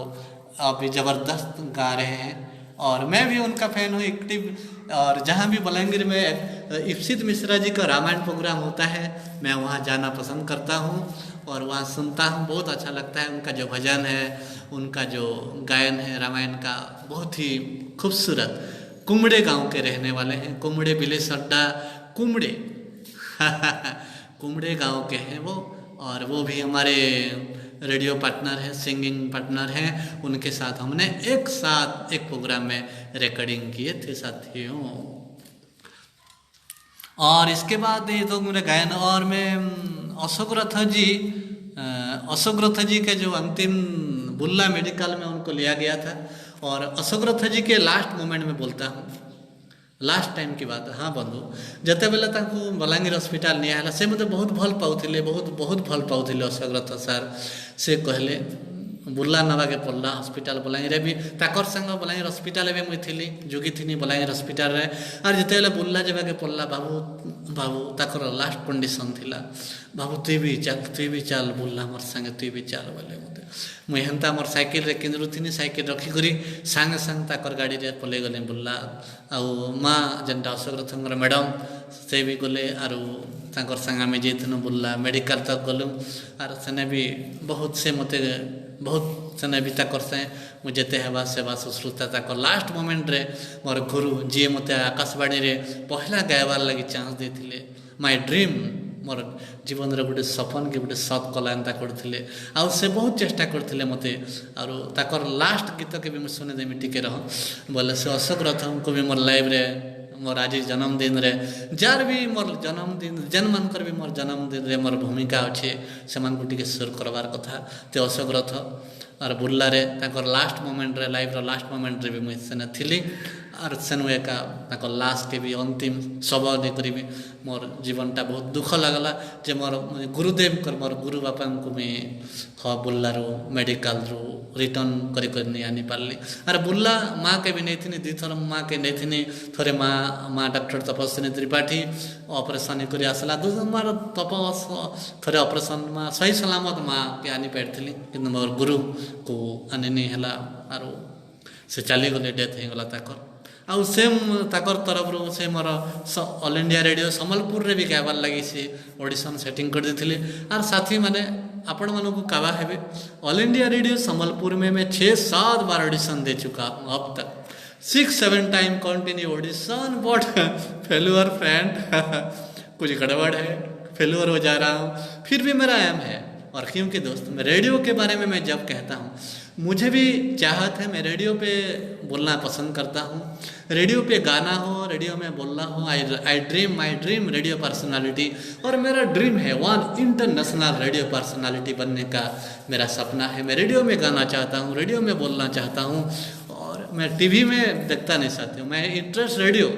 [SPEAKER 1] अब भी ज़बरदस्त गा रहे हैं। और मैं भी उनका फ़ैन हूँ एक्टिव। और जहाँ भी बलांगीर में इप्सित मिश्रा जी का रामायण प्रोग्राम होता है, मैं वहाँ जाना पसंद करता हूँ और वहाँ सुनता हूँ, बहुत अच्छा लगता है। उनका जो भजन है, उनका जो गायन है रामायण का, बहुत ही खूबसूरत। कुमड़े गांव के रहने वाले हैं, कुमड़े बिलेस अड्डा कुमड़े कुमड़े गांव के हैं वो। और वो भी हमारे रेडियो पार्टनर है, सिंगिंग पार्टनर हैं। उनके साथ हमने एक साथ एक प्रोग्राम में रिकॉर्डिंग किए थे साथियों। और इसके बाद ये तो मेरे गायन, और मैं अशोक रथ जी के जो अंतिम बुल्ला मेडिकल में उनको लिया गया था। और अशोक रथ जी के लास्ट मोमेंट में बोलता हूँ, लास्ट टाइम की बात। हाँ बंधु, जते बेले तांको बलांगीर हस्पिटाल निया हला, से मते बहुत भल पाउथिले, बहुत भल पाउथिले अशोक रथ सर। से कहले बुल्ला नवाके पड़ला हस्पिटाल बलांगीर भी, ताकर संग बलांगीर हस्पिटाल भी मुई थिली, जोगी थिनी बलांगीर हस्पिटाल रे। और जते बेले बुल्ला जेबाके पड़ला, बाबू ताकर लास्ट कंडीशन थिला, बाबू तुई भी चल बुल्ला मोर संगे, तुई भी चल बोले मते। मुई हेन्ता मोर साइकिल रे केन्द्र थिनी, साइकिल रखी करी संगे संग ताकर गाड़ी रे पले गले बुल्ला। आउ माँ जेनटा अशोक रथंकर मैडम से भी गले, आर ताकर संग आम जाइनु बुल्ला मेडिकल तक गलु। आर सेने भी बहुत से मते बहुत सेने भी ताकर से मुझे हेबा सेवा शुश्रूषा ताकर लास्ट मोमेंट रे मोर गुरु जी मते आकाशवाणी रे पहला गायबार लगी चांस देथिले। माय ड्रीम, मोर जीवन रे गोटे सपन के गोटे सत कला एंता करथिले। आउ से बहुत चेष्टा करथिले मते। आरो ताकर लास्ट गीत के भी मैं सुने देमी टिके रह बोले से अशोक रथम को भी मोर लाइव रे, मोर आज जन्मदिन रे, जार भी मोर जन्मदिन जेन मानकर भी मोर जन्मदिन रे मोर भूमिका अच्छे, से मान को टिके सुर करवार कथा ते अशोक रथ और बुल्ला रे ताकर लास्ट मोमेंट रे, लाइफ रो लास्ट मोमेंट रे भी मुई सेने थिली। और सेनु एका ताकर लास्ट के भी अंतिम शव देखरी भी मोर जीवनटा बहुत दुख लगला, जे मोर गुरुदेव कर मोर गुरु बापा को मैं बुल्ला रो मेडिकल रो रिटर्न करी नहीं आनी पारली। अरे बुल्ला माँ के भी नहीं थी, दुईथर माँ के नहीं थी, थोड़े माँ डॉक्टर तपस्विनी त्रिपाठी ऑपरेशन करी आसला, मार तपस थोड़े ऑपरेशन में सही सलामत माँ के आनी पारी, कि मोर गुरु को आनी नहीं है। आर से चली गले, डेथ हो गला ताकर। आउ सेम ताकर तरफ रो से more all India radio Sambalpur रे भी गायबार लगी से ऑडिशन सेटिंग कर देथिले। आर साथी माने आपण मानू को कावा हेबे, ऑल इंडिया रेडियो संबलपुर में मैं 6-7 बार ऑडिशन दे चुका हूँ अब तक, 6-7 time continue audition, but failure friend कुछ गड़बड़ है, फेल्यूर हो जा रहा हूँ, फिर भी मेरा एम है। और क्योंकि दोस्त मैं रेडियो के बारे में मैं जब कहता हूँ, मुझे भी चाहत है, मैं रेडियो पे बोलना पसंद करता हूँ, रेडियो पे गाना हो, रेडियो में बोलना हो। आई dream my dream radio personality, और मेरा ड्रीम है वन इंटरनेशनल रेडियो पर्सनालिटी बनने का मेरा सपना है। मैं रेडियो में गाना चाहता हूँ, रेडियो में बोलना चाहता हूँ, और मैं टीवी में देखता नहीं चाहती हूँ, मैं इंटरेस्ट रेडियो।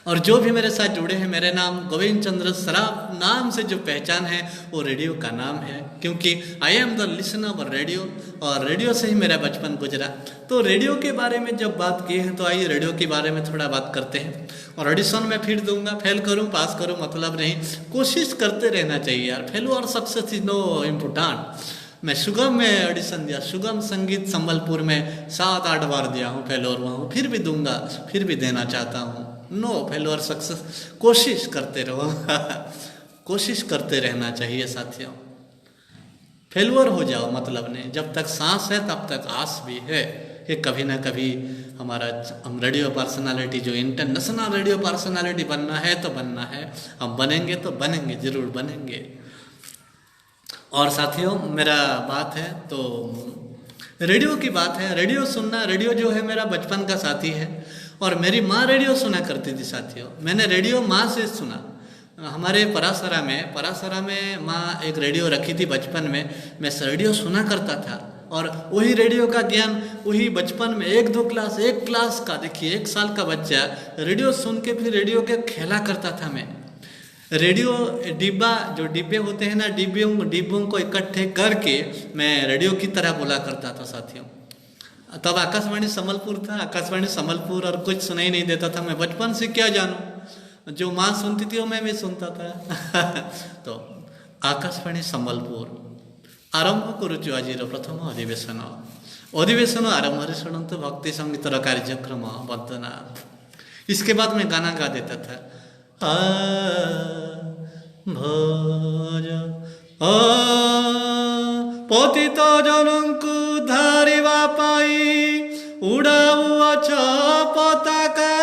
[SPEAKER 1] और जो भी मेरे साथ जुड़े हैं, मेरे नाम गोविंद चंद्र सराफ नाम से जो पहचान है वो रेडियो का नाम है, क्योंकि I am the listener of radio, और रेडियो से ही मेरा बचपन गुजरा। तो रेडियो के बारे में जब बात की है तो आइए रेडियो के बारे में थोड़ा बात करते हैं। और ऑडिशन में फिर दूंगा, फेल करूं पास करूं मतलब नहीं, कोशिश करते रहना चाहिए यार। फेल और सक्सेस इज नो इम्पोर्टेंट। मैं सुगम में ऑडिशन दिया, सुगम संगीत संबलपुर में 7-8 बार दिया हूँ, फेलोर हुआ हूँ, फिर भी दूंगा, फिर भी देना चाहता हूँ। नो फेलोर सक्सेस, कोशिश करते रहो कोशिश करते रहना चाहिए साथियों। फेलुअर हो जाओ मतलब नहीं, जब तक सांस है तब तक आस भी है कि कभी ना कभी हमारा हम रेडियो पर्सनालिटी जो इंटरनेशनल रेडियो पर्सनालिटी बनना है तो बनना है, हम बनेंगे तो बनेंगे, जरूर बनेंगे। और साथियों मेरा बात है तो रेडियो की बात है, रेडियो सुनना, रेडियो जो है मेरा बचपन का साथी है। और मेरी माँ रेडियो सुना करती थी साथियों, मैंने रेडियो माँ से सुना। हमारे परासरा में माँ एक रेडियो रखी थी बचपन में, मैं रेडियो सुना करता था। और वही रेडियो का ज्ञान वही बचपन में एक क्लास का, देखिए 1 साल का बच्चा रेडियो सुन के फिर रेडियो के खेला करता था। मैं रेडियो डिब्बा, जो डिब्बे होते हैं ना, डिब्बों को इकट्ठे करके मैं रेडियो की तरह बोला करता था साथियों। तब आकाशवाणी संबलपुर था, आकाशवाणी संबलपुर, और कुछ सुनाई नहीं देता था। मैं बचपन से क्या जानूं, जो माँ सुनती थी वो मैं भी सुनता था। तो आकाशवाणी संबलपुर आरंभ करुचु आज प्रथम अधिवेशन आरंभ शुणु भक्ति संगीतर कार्यक्रम वंदना। इसके बाद मैं गाना गा देता था, भज पतित जनंकु धारिबा पाई उड़ाउअछ पताका,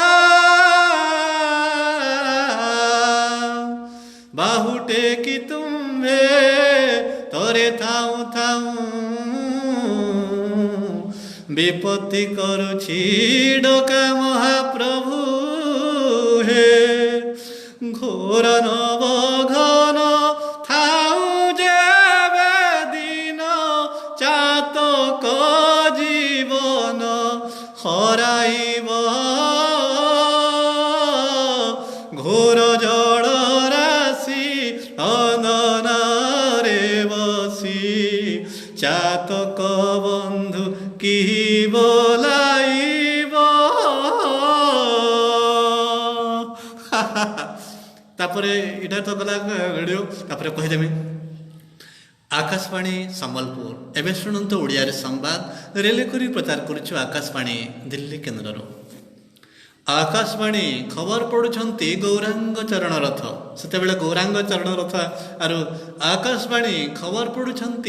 [SPEAKER 1] बाहुटे कि तुम्हे तोरे थाऊ विपत्ति करुछि डका महाप्रभु हे। घोर नव घन थाऊ जेबे दिन चातक जीवन हराइब, घोर जड़ राशि अननारे बसी चातक बंधु की बोलाइब। तापरे इटा तो गला रेडियो, तापरे कहिदेमी आकाशवाणी संबलपुर। एवं शुणु ओडिया संवाद रेले करी प्रचार करुछु आकाशवाणी दिल्ली केन्द्र। आकाशवाणी खबर पढ़ुंट गौरांग चरण रथ, से गौरांग चरण रथ आरु आकाशवाणी खबर पढ़ुंट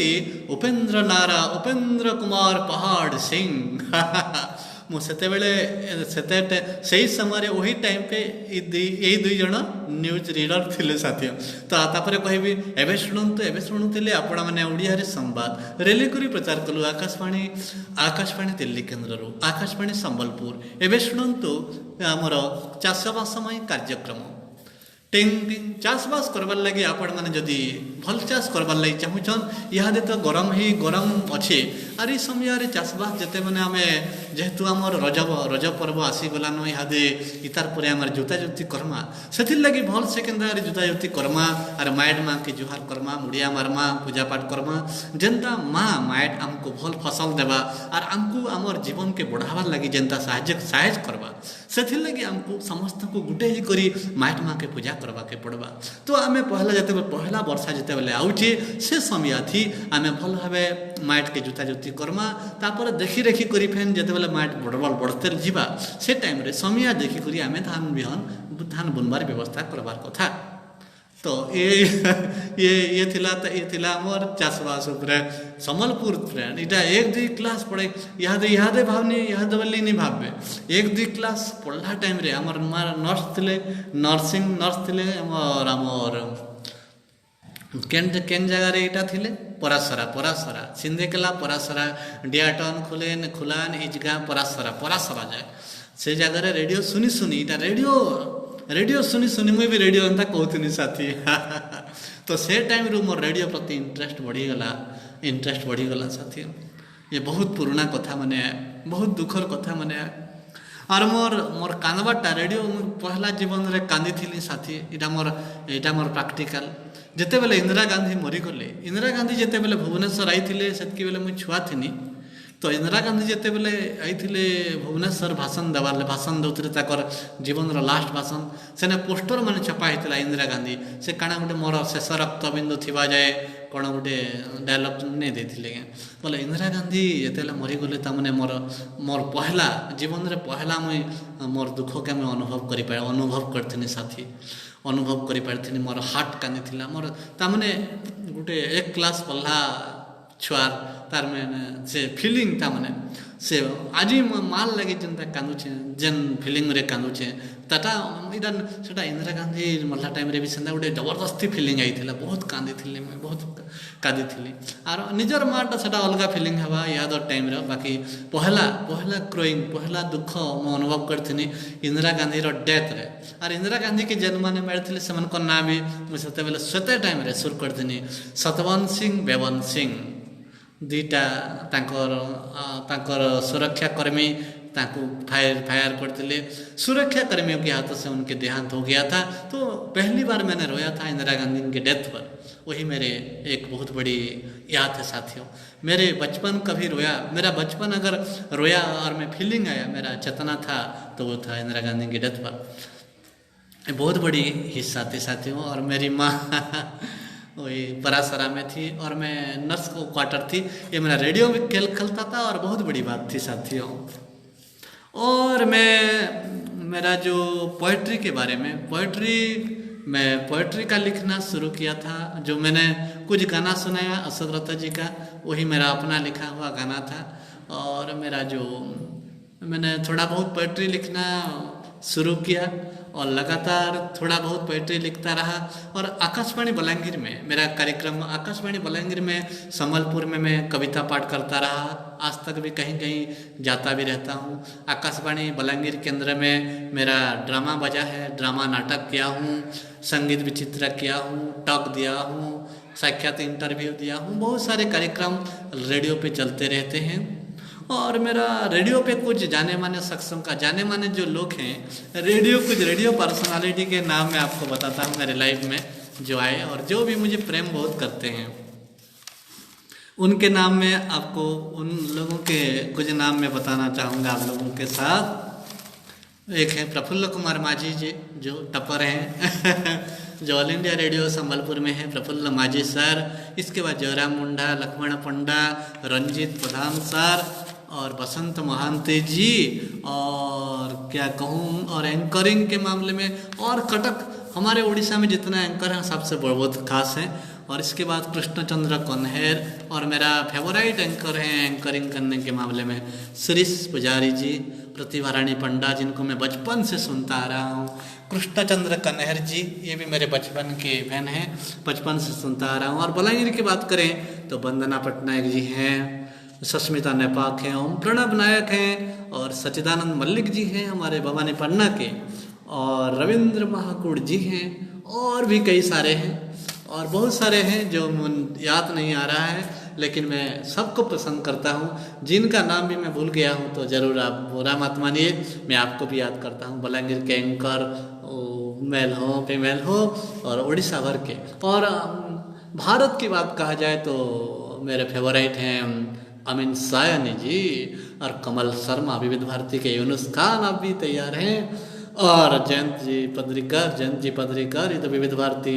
[SPEAKER 1] उपेंद्र कुमार पहाड़ सिंह। मुझे से समय वही टाइम पे यही 2 जन न्यूज रीडर थे साथी। तो तापर कहबी एवं शुणुले आपण मैंने ओडिया संवाद रेले करी प्रचार कलु आकाशवाणी दिल्ली केन्द्र आकाशवाणी संबलपुर। एवं शुणु आमर चाषबासमय कार्यक्रम टिंग टिंग चाषबास करवार लगे आपण मैंने जदि भल चाष करवार लगे चाहून, इहादे तो गरम ही गरम अच्छे। आर ये समय चाषबास जिते मैंने आम जेहेतु आम रज पर्व आसीगलान, इहादे इतार पर आम जोता जोती करमा, से लगे भल से केन्द्र जोता जोती करमा। आर माएट माँ के जुहार करमा, मुड़िया मारमा, पूजा पाठ करमा, जेनता माँ माएट आमको भल फसल देवा आर आमको आमर जीवन के बढ़ावार लगी जेनता साहाय्य करवा, से लगे आमको समस्त को गुटे ही करी माएट माँ के पूजा करवा के पड़वा। तो आम पहला वर्षा जिते बेले आउचे से समय थी आम भल भाव माएट के जोता जोती करमा। तापर देखी रेखी करी फेन जिते बेले माएट बढ़ते जीवा से टाइम रे समय देखी करी आम धान बुनबार व्यवस्था करवार कथा। तो ये थिला मोर चाषबास संबलपुर ट्रेंड। इटा 1-2 क्लास पढ़े इहादे भावनी इहादे बोली नहीं भावे 1-2 क्लास पढ़ला टाइम रे आमर नर्स थिले, नर्स थिले आमर केन जगार यहाँ थिले परासरा सिंधेकेला परासरा डियाटन खुलान इजगा परासरा जाए से जगार रेडियो सुनी इटा रेडियो सुनी मुझे भी रेडियो एंता कहती साथी। तो से टाइम रू मोर रेडियो प्रति इंटरेस्ट बढ़ीगला साथी। ये बहुत पुराना कथा माने, बहुत दुखर कथा माने। आर मोर कांदबाटा रेडियो पहला जीवन रे कांदी थी साथी। इटा मोर प्रैक्टिकल जिते बेले इंदिरा गांधी मरीगले, इंदिरा गांधी जिते बेले भुवनेश्वर आईथिले सेतकी बेले मुझ छुआ थी। तो इंदिरा गांधी जिते बेले आईथिले भुवनेश्वर भाषण दौरे ताकर जीवन लास्ट भाषण सेने पोस्टर माने छपा होता इंदिरा गांधी से काना गोटे मोर शेष रक्तबिंदु थी जाए कौन गोटे डायलॉग नहीं देते बोले इंदिरा गांधी जिते मरीगले तमें मोर पहला जीवन रे पहला मुई मोर दुख के मुझे अनुभव करथिनी साथी। अनुभव कर पारि मोर हार्ट कांदी थिला मोर तामने गोटे 1 क्लास पढ़ला छुआर तार मैंने से फिलिंग तामने से आज माल लगे जेनता कांदुचे जेन फिलिंग रे कांदुचे ताटा इटा सेटा इंदिरा गांधी मरला टाइम रे भी सेंदा गोटे जबरदस्ती फिलिंग आईथिला बहुत कांदी थिले मैं बहुत कांदी थिली आर निजर माटा सेटा अलगा फिलिंग हवा याद टाइम रे बाकी पहला पहला क्रोइंग पहला दुख मो अनुभव करथिनी इंदिरा गांधी रो डेथ रे आर इंदिरा गांधी के जन्म ने मेरथिले सेमन को नाम भी मु सते बेले सते टाइम रे सुर करथिनी सतवंत सिंह बेवन सिंह दुईटा तांकर सुरक्षा कर्मी ताकू फायर करते सुरक्षा कर्मियों के हाथों से उनके देहांत हो गया था। तो पहली बार मैंने रोया था इंदिरा गांधी के डेथ पर, वही मेरे एक बहुत बड़ी याद है साथियों। मेरे बचपन कभी रोया, मेरा बचपन अगर रोया और मैं फीलिंग आया मेरा चेतना था तो वो था इंदिरा गांधी की डेथ पर। बहुत बड़ी हिस्सा थी साथियों। और मेरी माँ वही परासरा में थी और मैं नर्स को क्वार्टर थी। ये मेरा रेडियो में खेल खेलता था और बहुत बड़ी बात थी साथियों। और मेरा जो पोइट्री के बारे में मैं पोइट्री का लिखना शुरू किया था। जो मैंने कुछ गाना सुनाया अशोक दत्ता जी का, वही मेरा अपना लिखा हुआ गाना था। और मेरा जो मैंने थोड़ा बहुत पोइट्री लिखना शुरू किया और लगातार थोड़ा बहुत पोइट्री लिखता रहा। और आकाशवाणी बलांगीर में मेरा कार्यक्रम, आकाशवाणी बलांगीर में संबलपुर में मैं कविता पाठ करता रहा। आज तक भी कहीं कहीं जाता भी रहता हूँ। आकाशवाणी बलांगीर केंद्र में मेरा ड्रामा बजा है, ड्रामा नाटक किया हूँ, संगीत विचित्र किया हूँ, टॉक दिया हूँ, साक्षात इंटरव्यू दिया हूँ। बहुत सारे कार्यक्रम रेडियो पे चलते रहते हैं। और मेरा रेडियो पे कुछ जाने माने शख्सों का, जाने माने जो लोग हैं कुछ रेडियो पर्सनालिटी के नाम मैं आपको बताता हूँ मेरे लाइफ में जो आए और जो भी मुझे प्रेम बहुत करते हैं उनके नाम में आपको, उन लोगों के कुछ नाम मैं बताना चाहूँगा आप लोगों के साथ। एक है प्रफुल्ल कुमार माझी जी जो टपर हैं जो ऑल इंडिया रेडियो संबलपुर में है, प्रफुल्ल माझी सर। इसके बाद जयराम मुंडा, लक्ष्मण पंडा, रंजीत प्रधान सर और बसंत महांती जी। और क्या कहूँ, और एंकरिंग के मामले में और कटक हमारे उड़ीसा में जितना एंकर हैं सबसे बहुत खास हैं। और इसके बाद कृष्णचंद्र कन्हेर और मेरा फेवरेट एंकर हैं एंकरिंग करने के मामले में शिरीष पुजारी जी, प्रतिभा रानी पंडा जिनको मैं बचपन से सुनता आ रहा हूँ, कृष्णचंद्र कन्हेर जी ये भी मेरे बचपन के फैन हैं, बचपन से सुनता आ रहा हूँ। और बलांगीर की बात करें तो वंदना पटनायक जी हैं, सस्मिता नेपाक हैं, ओम प्रणब नायक हैं और सच्चिदानंद मल्लिक जी हैं हमारे भवानी पन्ना के, और रविंद्र महाकुड़ जी हैं और भी कई सारे हैं और बहुत सारे हैं जो याद नहीं आ रहा है, लेकिन मैं सबको पसंद करता हूँ। जिनका नाम भी मैं भूल गया हूँ तो ज़रूर आप बुरा मत मानिए, मैं आपको भी याद करता हूँ। बलांगीर के एंकर मेल हो फीमेल हो और उड़ीसा भर के। और भारत की बात कहा जाए तो मेरे फेवरेट हैं अमीन सायनी जी और कमल शर्मा, विविध भारती के यूनुस खान आप भी तैयार हैं, और जयंत जी पदरीकर ये तो विविध भारती,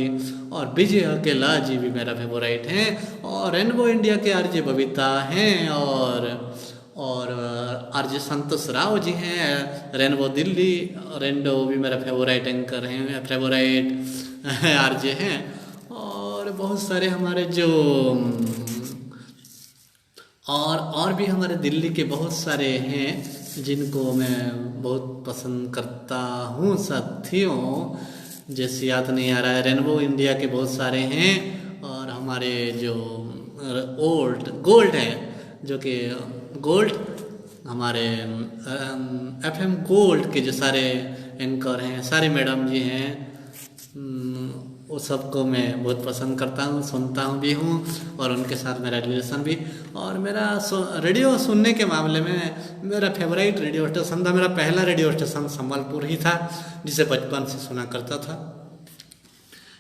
[SPEAKER 1] और विजय अकेला जी भी मेरा फेवरेट हैं, और रेनबो इंडिया के आरजे बबीता हैं, और आरजे संतोष राव जी हैं रेनबो दिल्ली, रेनबो भी मेरा फेवरेट एंकर हैं, फेवरेट आरजे हैं। और बहुत सारे हमारे जो और भी हमारे दिल्ली के बहुत सारे हैं जिनको मैं बहुत पसंद करता हूँ साथियों, जैसे याद नहीं आ रहा है। रेनबो इंडिया के बहुत सारे हैं और हमारे जो गोल्ड है जो कि गोल्ड हमारे एफएम गोल्ड के जो सारे एंकर हैं, सारे मैडम जी हैं, वो सबको मैं बहुत पसंद करता हूँ, सुनता हूँ भी हूँ और उनके साथ मेरा रिलेशन भी। और मेरा रेडियो सुनने के मामले में मेरा फेवरेट रेडियो स्टेशन था, मेरा पहला रेडियो स्टेशन संबलपुर ही था जिसे बचपन से सुना करता था।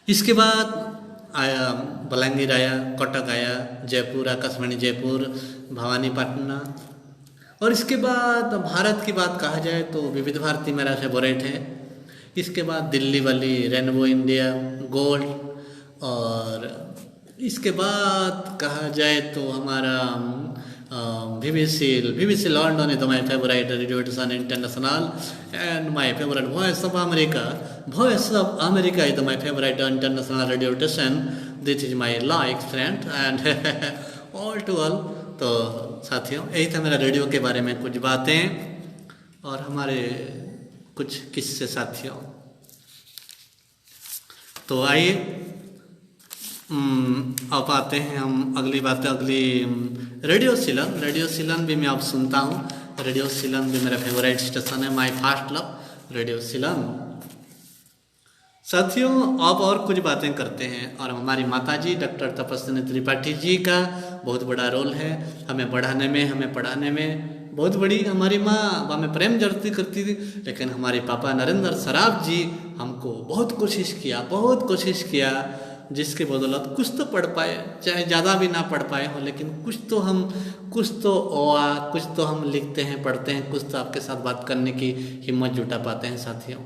[SPEAKER 1] इसके बाद आया बलांगीर, आया कटक, आया जयपुर, आकाशवाणी जयपुर, भवानी पटना। और इसके बाद भारत की बात कहा जाए तो विविध भारती मेरा फेवरेट है। इसके बाद दिल्ली वाली रेनबो इंडिया, गोल्ड, और इसके बाद कहा जाए तो हमारा BBC London is my favorite radio station international, and my favorite Voice of America is my favorite international radio station. This is my like friend and all to all तो साथियों, यही था मेरा रेडियो के बारे में कुछ बातें और हमारे कुछ किस्से साथियों। तो आइए अब आते हैं हम अगली बातें, अगली रेडियो सिलन भी मैं अब सुनता हूँ। रेडियो सिलन भी मेरा फेवरेट स्टेशन है, माय फर्स्ट लव रेडियो सिलन। साथियों, अब और कुछ बातें करते हैं और हमारी माताजी डॉक्टर तपस्विनी त्रिपाठी जी का बहुत बड़ा रोल है हमें बढ़ाने में, हमें पढ़ाने में। बहुत बड़ी हमारी माँ हमें प्रेम जरती करती थी, लेकिन हमारे पापा नरेंद्र सराफ जी हमको बहुत कोशिश किया, जिसके बदौलत कुछ तो पढ़ पाए, चाहे ज़्यादा भी ना पढ़ पाए हो, लेकिन कुछ तो हम लिखते हैं, पढ़ते हैं, कुछ तो आपके साथ बात करने की हिम्मत जुटा पाते हैं साथियों।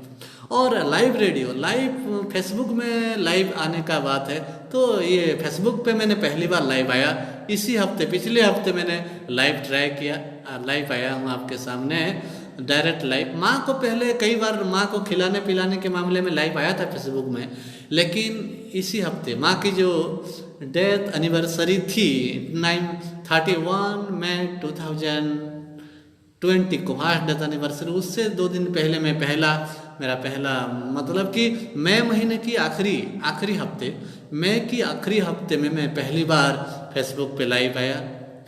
[SPEAKER 1] और लाइव रेडियो, लाइव फेसबुक में लाइव आने का बात है, तो ये फेसबुक पे मैंने पहली बार लाइव आया इसी हफ्ते, पिछले हफ्ते मैंने लाइव ट्राई किया, लाइव आया हूँ आपके सामने डायरेक्ट लाइव। माँ को पहले कई बार माँ को खिलाने पिलाने के मामले में लाइव आया था फेसबुक में, लेकिन इसी हफ्ते माँ की जो डेथ एनिवर्सरी थी 31 मई 2020 को, फर्स्ट डेथ एनिवर्सरी, उससे 2 दिन पहले मेरा पहला मतलब कि मई महीने की आखिरी हफ्ते, मई की आखिरी हफ्ते में मैं पहली बार फेसबुक पे लाइव आया।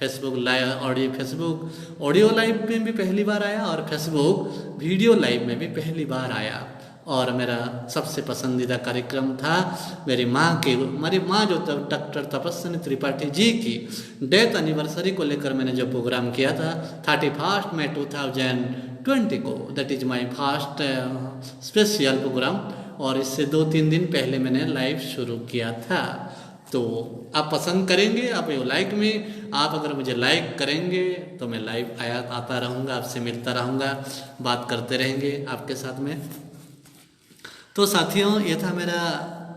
[SPEAKER 1] फेसबुक ऑडियो लाइव में भी पहली बार आया और फेसबुक वीडियो लाइव में भी पहली बार आया। और मेरा सबसे पसंदीदा कार्यक्रम था हमारी माँ जो डॉक्टर तपस्विनी त्रिपाठी जी की डेथ एनिवर्सरी को लेकर मैंने जो प्रोग्राम किया था 31 मई 2020 को, that is my first special programme. और इससे 2-3 दिन पहले मैंने लाइव शुरू किया था। तो आप पसंद करेंगे, आप आप अगर मुझे लाइक करेंगे तो मैं लाइव आता रहूँगा, आपसे मिलता रहूँगा, बात करते रहेंगे आपके साथ में। तो साथियों, ये था मेरा,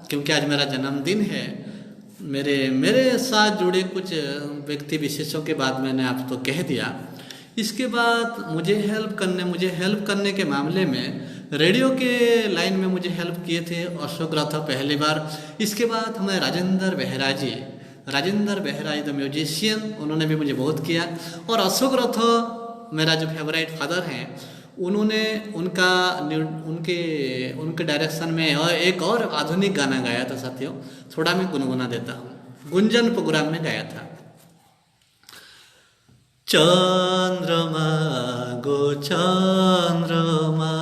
[SPEAKER 1] क्योंकि आज मेरा जन्मदिन है, मेरे साथ जुड़े कुछ व्यक्ति विशेषों के बाद मैंने आपको कह दिया। इसके बाद मुझे हेल्प करने के मामले में रेडियो के लाइन में मुझे हेल्प किए थे अशोक रथ पहली बार। इसके बाद हमारे राजेंद्र बेहरा जी द म्यूजिशियन, उन्होंने भी मुझे बहुत किया। और अशोक रथ मेरा जो फेवरेट फादर हैं, उन्होंने उनके डायरेक्शन में एक और आधुनिक गाना गाया था साथियों, थोड़ा मैं गुनगुना देता हूँ, गुंजन प्रोग्राम में गाया था। चंद्रमा गो चंद्रमा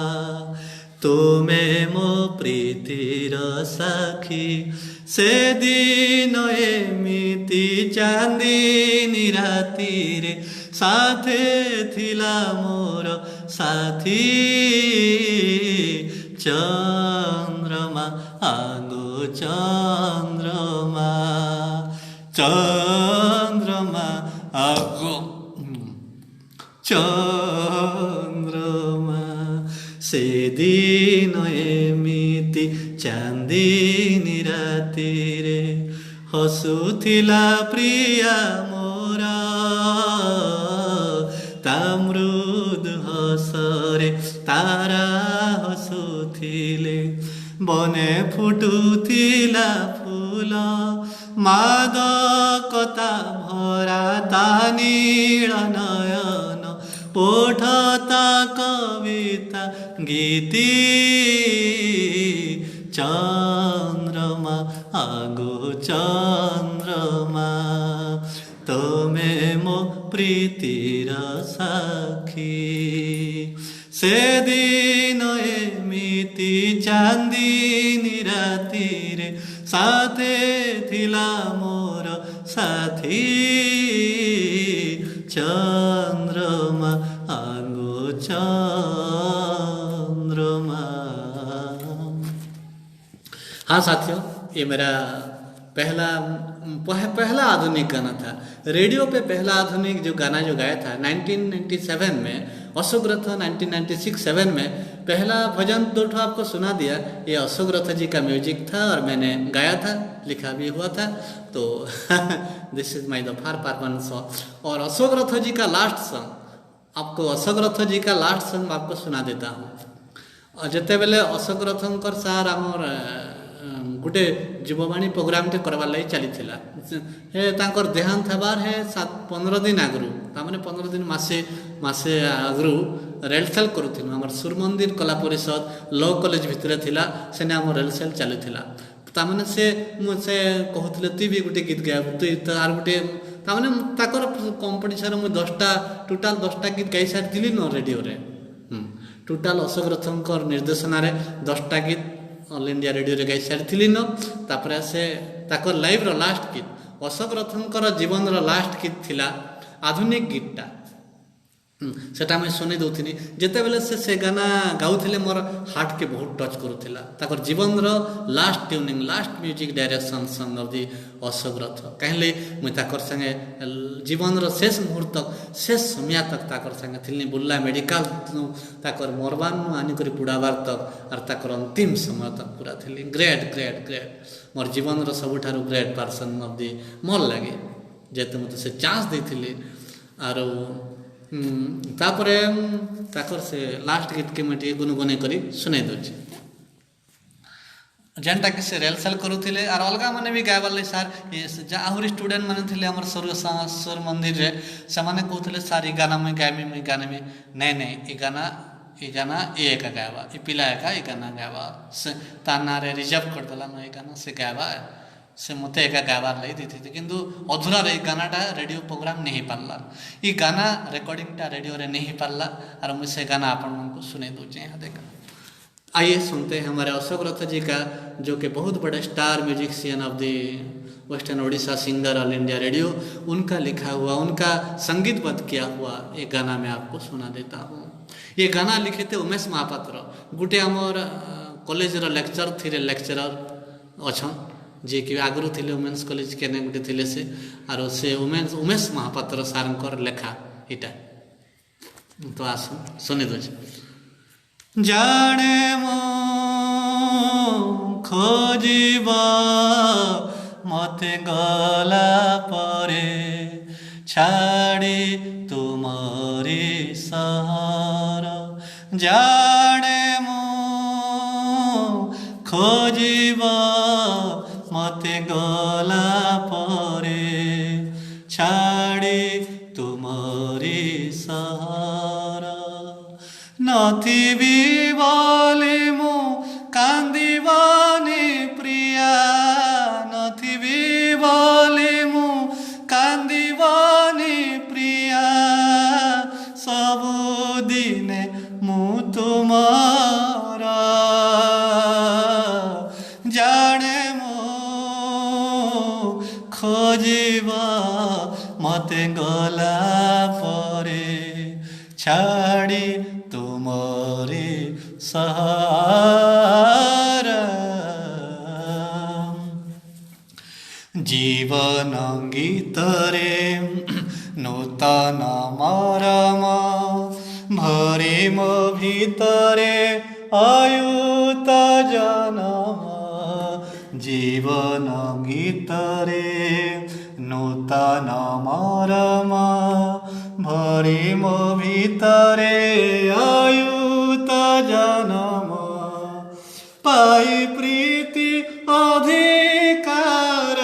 [SPEAKER 1] तुमे मो प्रीतिर साखी, से दिन एमिति चांदनी राति रे साथे थिला मोर साथी। चंद्रमा आगो चंद्रमा आगो चंद्रमा, से दिन एमिति चांदनी राति रे हसुथिला प्रिया मोरा, ता मृदु हसरे तारा हसुथिले, बने फुटुथिला फूल मादकता भरा ता नील नयन, पठता कविता गीति। चंद्रमा आगो चंद्रमा तमे मो प्रीतिर साखी, से दिन एमिति चांदनी राति रे साथे थिला मोर साथी। चंद्रमा आगो चंद्रमा। हाँ साथियों, ये मेरा पहला आधुनिक गाना था। रेडियो पे पहला आधुनिक जो गाना जो गाया था 1997 में, अशोक रथ 1996-7 में पहला भजन 2 आपको सुना दिया। ये अशोक रथ जी का म्यूजिक था और मैंने गाया था, लिखा भी हुआ था। तो दिस इज माय द फार पार्पन सॉन्ग। और अशोक रथ जी का लास्ट सॉन्ग आपको सुना देता हूँ। और जिते बेले अशोक रथंकर सार आमर गोटे युववाणी प्रोग्रामटे करवार लगी चली हे तांकर देहांत हबार है 15 दिन आगु ताने 15 दिन मासे आगु रेलसेल करूँ आम सूर्य मंदिर कला परिषद लॉ कॉलेज भितर थिला सेने आम रेलसेल चलुला ताने से कहते तु भी गोटे गीत गायब तु तार गोटे ताने ताकर कंपटीशन मुझे 10टा टोटाल 10टा गीत गाई सारी न रेडियो रे टोटाल अशोक रथंकर निर्देशना 10टा गीत ऑल इंडिया रेडियो रे गाई सारी न तापर से ताकर लाइव रो लास्ट गीत अशोक रथंकर जीवन रो लास्ट गीत थिला आधुनिक गीतटा सेटा मैं शुणी दूसरी जिते बेले से गाना गाउले मोर हार्ट के बहुत टच करूला ताकर जीवन रो last tuning last music direction song of the Ashok Rath कहीं मुझे ताकर संगे जीवन रो शेष मुहूर्त शेष समय तक ताकर संगे थी बुर्ला मेडिकल ताकर मरबान आनिक पुड़ाबार तक और ताकर अंतिम समय तक पूरा थी ग्रेट ग्रेट ग्रेट मोर जीवन रो सबुठारु ग्रेट पर्सन ऑफ दी मोर लगे जेते मते से चांस देथिले आरो तापरे ताकर से लास्ट गीत के मैं गुनगुने करी सुनाई दूची जेनटा कि से रेलसेल करूले और अलग मैंने भी गायबार लगे सार आहरी स्टूडेंट मैंने थे आम सूर्य मंदिर रे से मैंने कहते सार गाना मुई गाने नहीं ये गाना ये एका गायबा ये पिला एका ये गाना गायबा से तार ना रिजर्व करदेला ये गाना से गायबा से मत एका गायबार लगी दी किंतु अधूरा ये गानाटा रेडियो प्रोग्राम नहीं पार्ला ये गाना रेकर्डिंगटा रेडियो रे नहीं पार्ला और मुझे से गाना आपण को सुने दूचे यहाँ देखा। आइए सुनते हैं हमारे अशोक रथ जी का जो कि बहुत बड़े star musician of the western Orissa singer all India radio उनका लिखा हुआ उनका संगीतबद्ध किया हुआ एक गाना मैं आपको सुना देता हूँ। ये गाना लिखे थे उमेश महापात्र गोटे आमर कॉलेज रो लेक्चर थी लेक्चरर अच्छा जे कि आगु थे वुमेन्स कॉलेज के गोटे थे से और से उमेश महापात्र सार लेखा इटा तो आस सुनी दो जाने मो खोजिबा मते गला परे छाड़ी तुमरी सहारा जाने मो खोजिबा मते गला परे छाड़ी तुमरी सहारा नथिबी बोले मो कांदीबानी प्रिया नथिबी बोले मो कांदीबानी प्रिया सबुदिने मु तुमारा जाने मो खोजिबा मते गला परे छाड़ी तुमरे सहारा जीवन गीतरे नूतन मरम भरी मो भितरे अयुत जनम जीवन गीतरे नूतन मरम भरी मो भितरे अयुत जनम पाई प्रीति अधिकार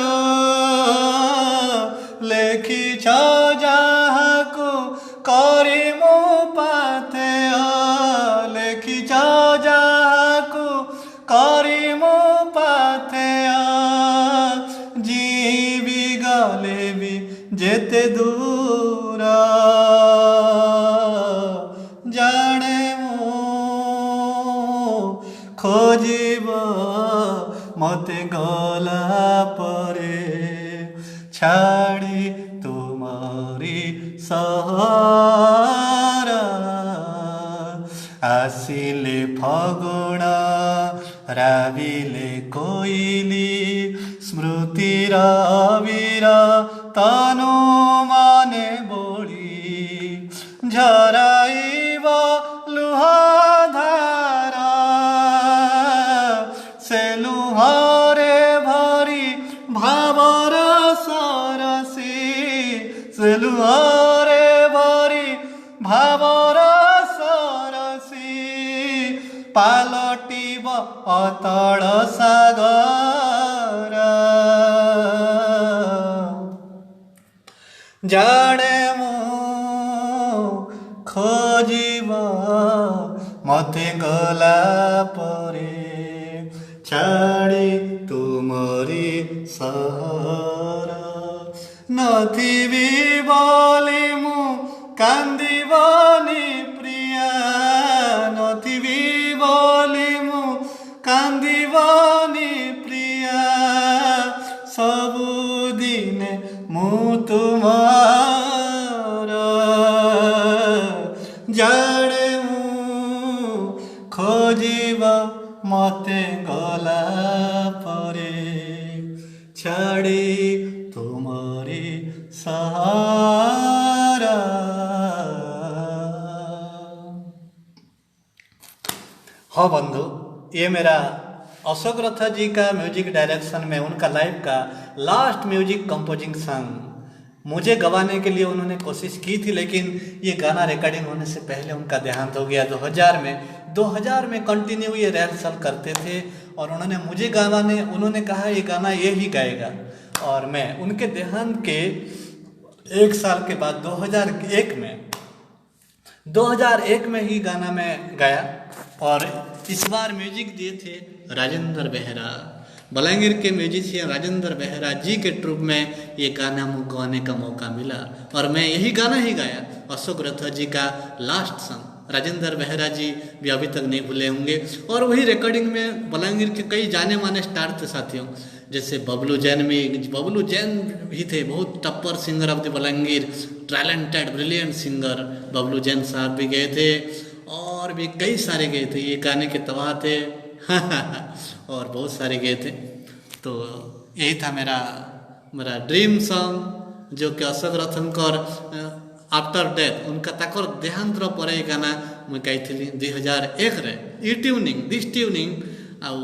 [SPEAKER 1] लेखि जाहाको करी मो पाथे लेखि जाहाको करी मो पाथे जीवी गले भी जेते दूर जाने मो खोजिब मते गला परे छाड़ी तुमरी सहारा आसिले फगुण राविले कोइली स्मृतिर वीर तनु माने बोली झराइब लुहाधारा से लुहारे भरी भावर सरसी से लुहारे भरी भावर सरसी पाल घटिब अतल सागर जाने मु खोजिब मते गला परे छाड़ी तुमरी सहर नथिबी बोली मु कांदिबनी प्रिया नथिबी बोली मु कांदिबनी प्रिया सबुदिन मु तुमार जाने मु खोजिब मते गला परे छाड़ी तुमरी सहारा। हाँ बंधु, ये मेरा अशोक रथ जी का म्यूजिक डायरेक्शन में उनका लाइव का लास्ट म्यूजिक कंपोजिंग सॉन्ग मुझे गवाने के लिए उन्होंने कोशिश की थी, लेकिन ये गाना रिकॉर्डिंग होने से पहले उनका देहांत हो गया 2000 में कंटिन्यू ये रिहर्सल करते थे और उन्होंने मुझे गवाने उन्होंने कहा ये गाना ये ही गाएगा और मैं उनके देहांत के एक साल के बाद 2001 में ही गाना मैं गाया और इस बार म्यूजिक दिए थे राजेंद्र बेहरा। बलांगीर के म्यूजिशियन राजेंद्र बेहरा जी के ट्रूप में ये गाना मुझे गाने का मौका मिला और मैं यही गाना ही गाया, अशोक रथ जी का लास्ट सॉन्ग। राजेंद्र बेहरा जी भी अभी तक नहीं भूले होंगे और वही रिकॉर्डिंग में बलांगीर के कई जाने माने स्टार थे साथियों, जैसे बबलू जैन भी थे, बहुत topper singer of the Balangir, talented brilliant singer Bablu Jain साहब भी गए थे और भी कई सारे गए थे, ये गाने के तबाह थे और बहुत सारे गए थे। तो यही था मेरा ड्रीम सॉन्ग जो कि अशोक रथंकर आफ्टर डेथ उनका ताकर देहांतर पर गाना मुझे गाई 2001 रे ट्यूनिंग आउ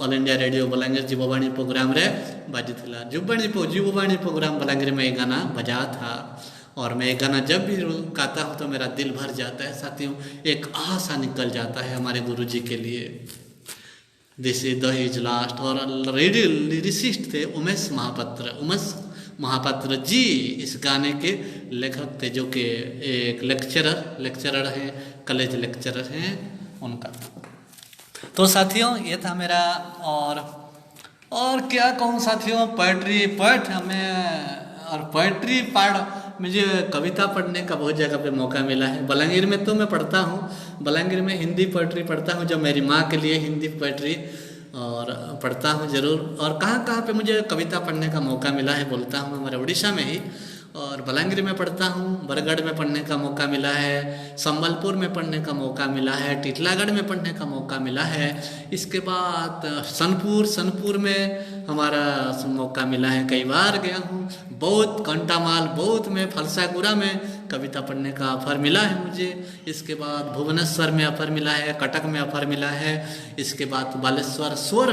[SPEAKER 1] ऑल इंडिया रेडियो बलांगीर जीववाणी प्रोग्राम रे बाजी थिला। जीववाणी प्रोग्राम बलांगीर में ये गाना बजा था और मैं ये गाना जब भी गाता हूँ तो मेरा दिल भर जाता है साथियों, एक आशा निकल जाता है हमारे गुरुजी के लिए। This is the his last और रेडियो लिरिसिस्ट थे उमेश महापात्र जी इस गाने के लेखक थे, जो कि एक लेक्चरर हैं, कॉलेज लेक्चरर हैं उनका। तो साथियों ये था मेरा और क्या कहूँ साथियों, पोएट्री पढ़ मुझे कविता पढ़ने का बहुत जगह पे मौका मिला है। बलांगीर में तो मैं पढ़ता हूँ, बलांगीर में हिंदी पोएट्री पढ़ता हूँ, जो मेरी माँ के लिए हिंदी पोएट्री और पढ़ता हूँ ज़रूर। और कहाँ पे मुझे कविता पढ़ने का मौका मिला है बोलता हूँ, हमारे उड़ीसा में ही और बलांगीर में पढ़ता हूँ, बरगढ़ में पढ़ने का मौका मिला है, संबलपुर में पढ़ने का मौका मिला है, टिटलागढ़ में पढ़ने का मौका मिला है। इसके बाद सनपुर में हमारा मौका मिला है, कई बार गया हूँ। बहुत कंटामाल में फलसागुड़ा में कविता पढ़ने का ऑफर मिला है मुझे। इसके बाद भुवनेश्वर में ऑफर मिला है, कटक में ऑफर मिला है। इसके बाद बालेश्वर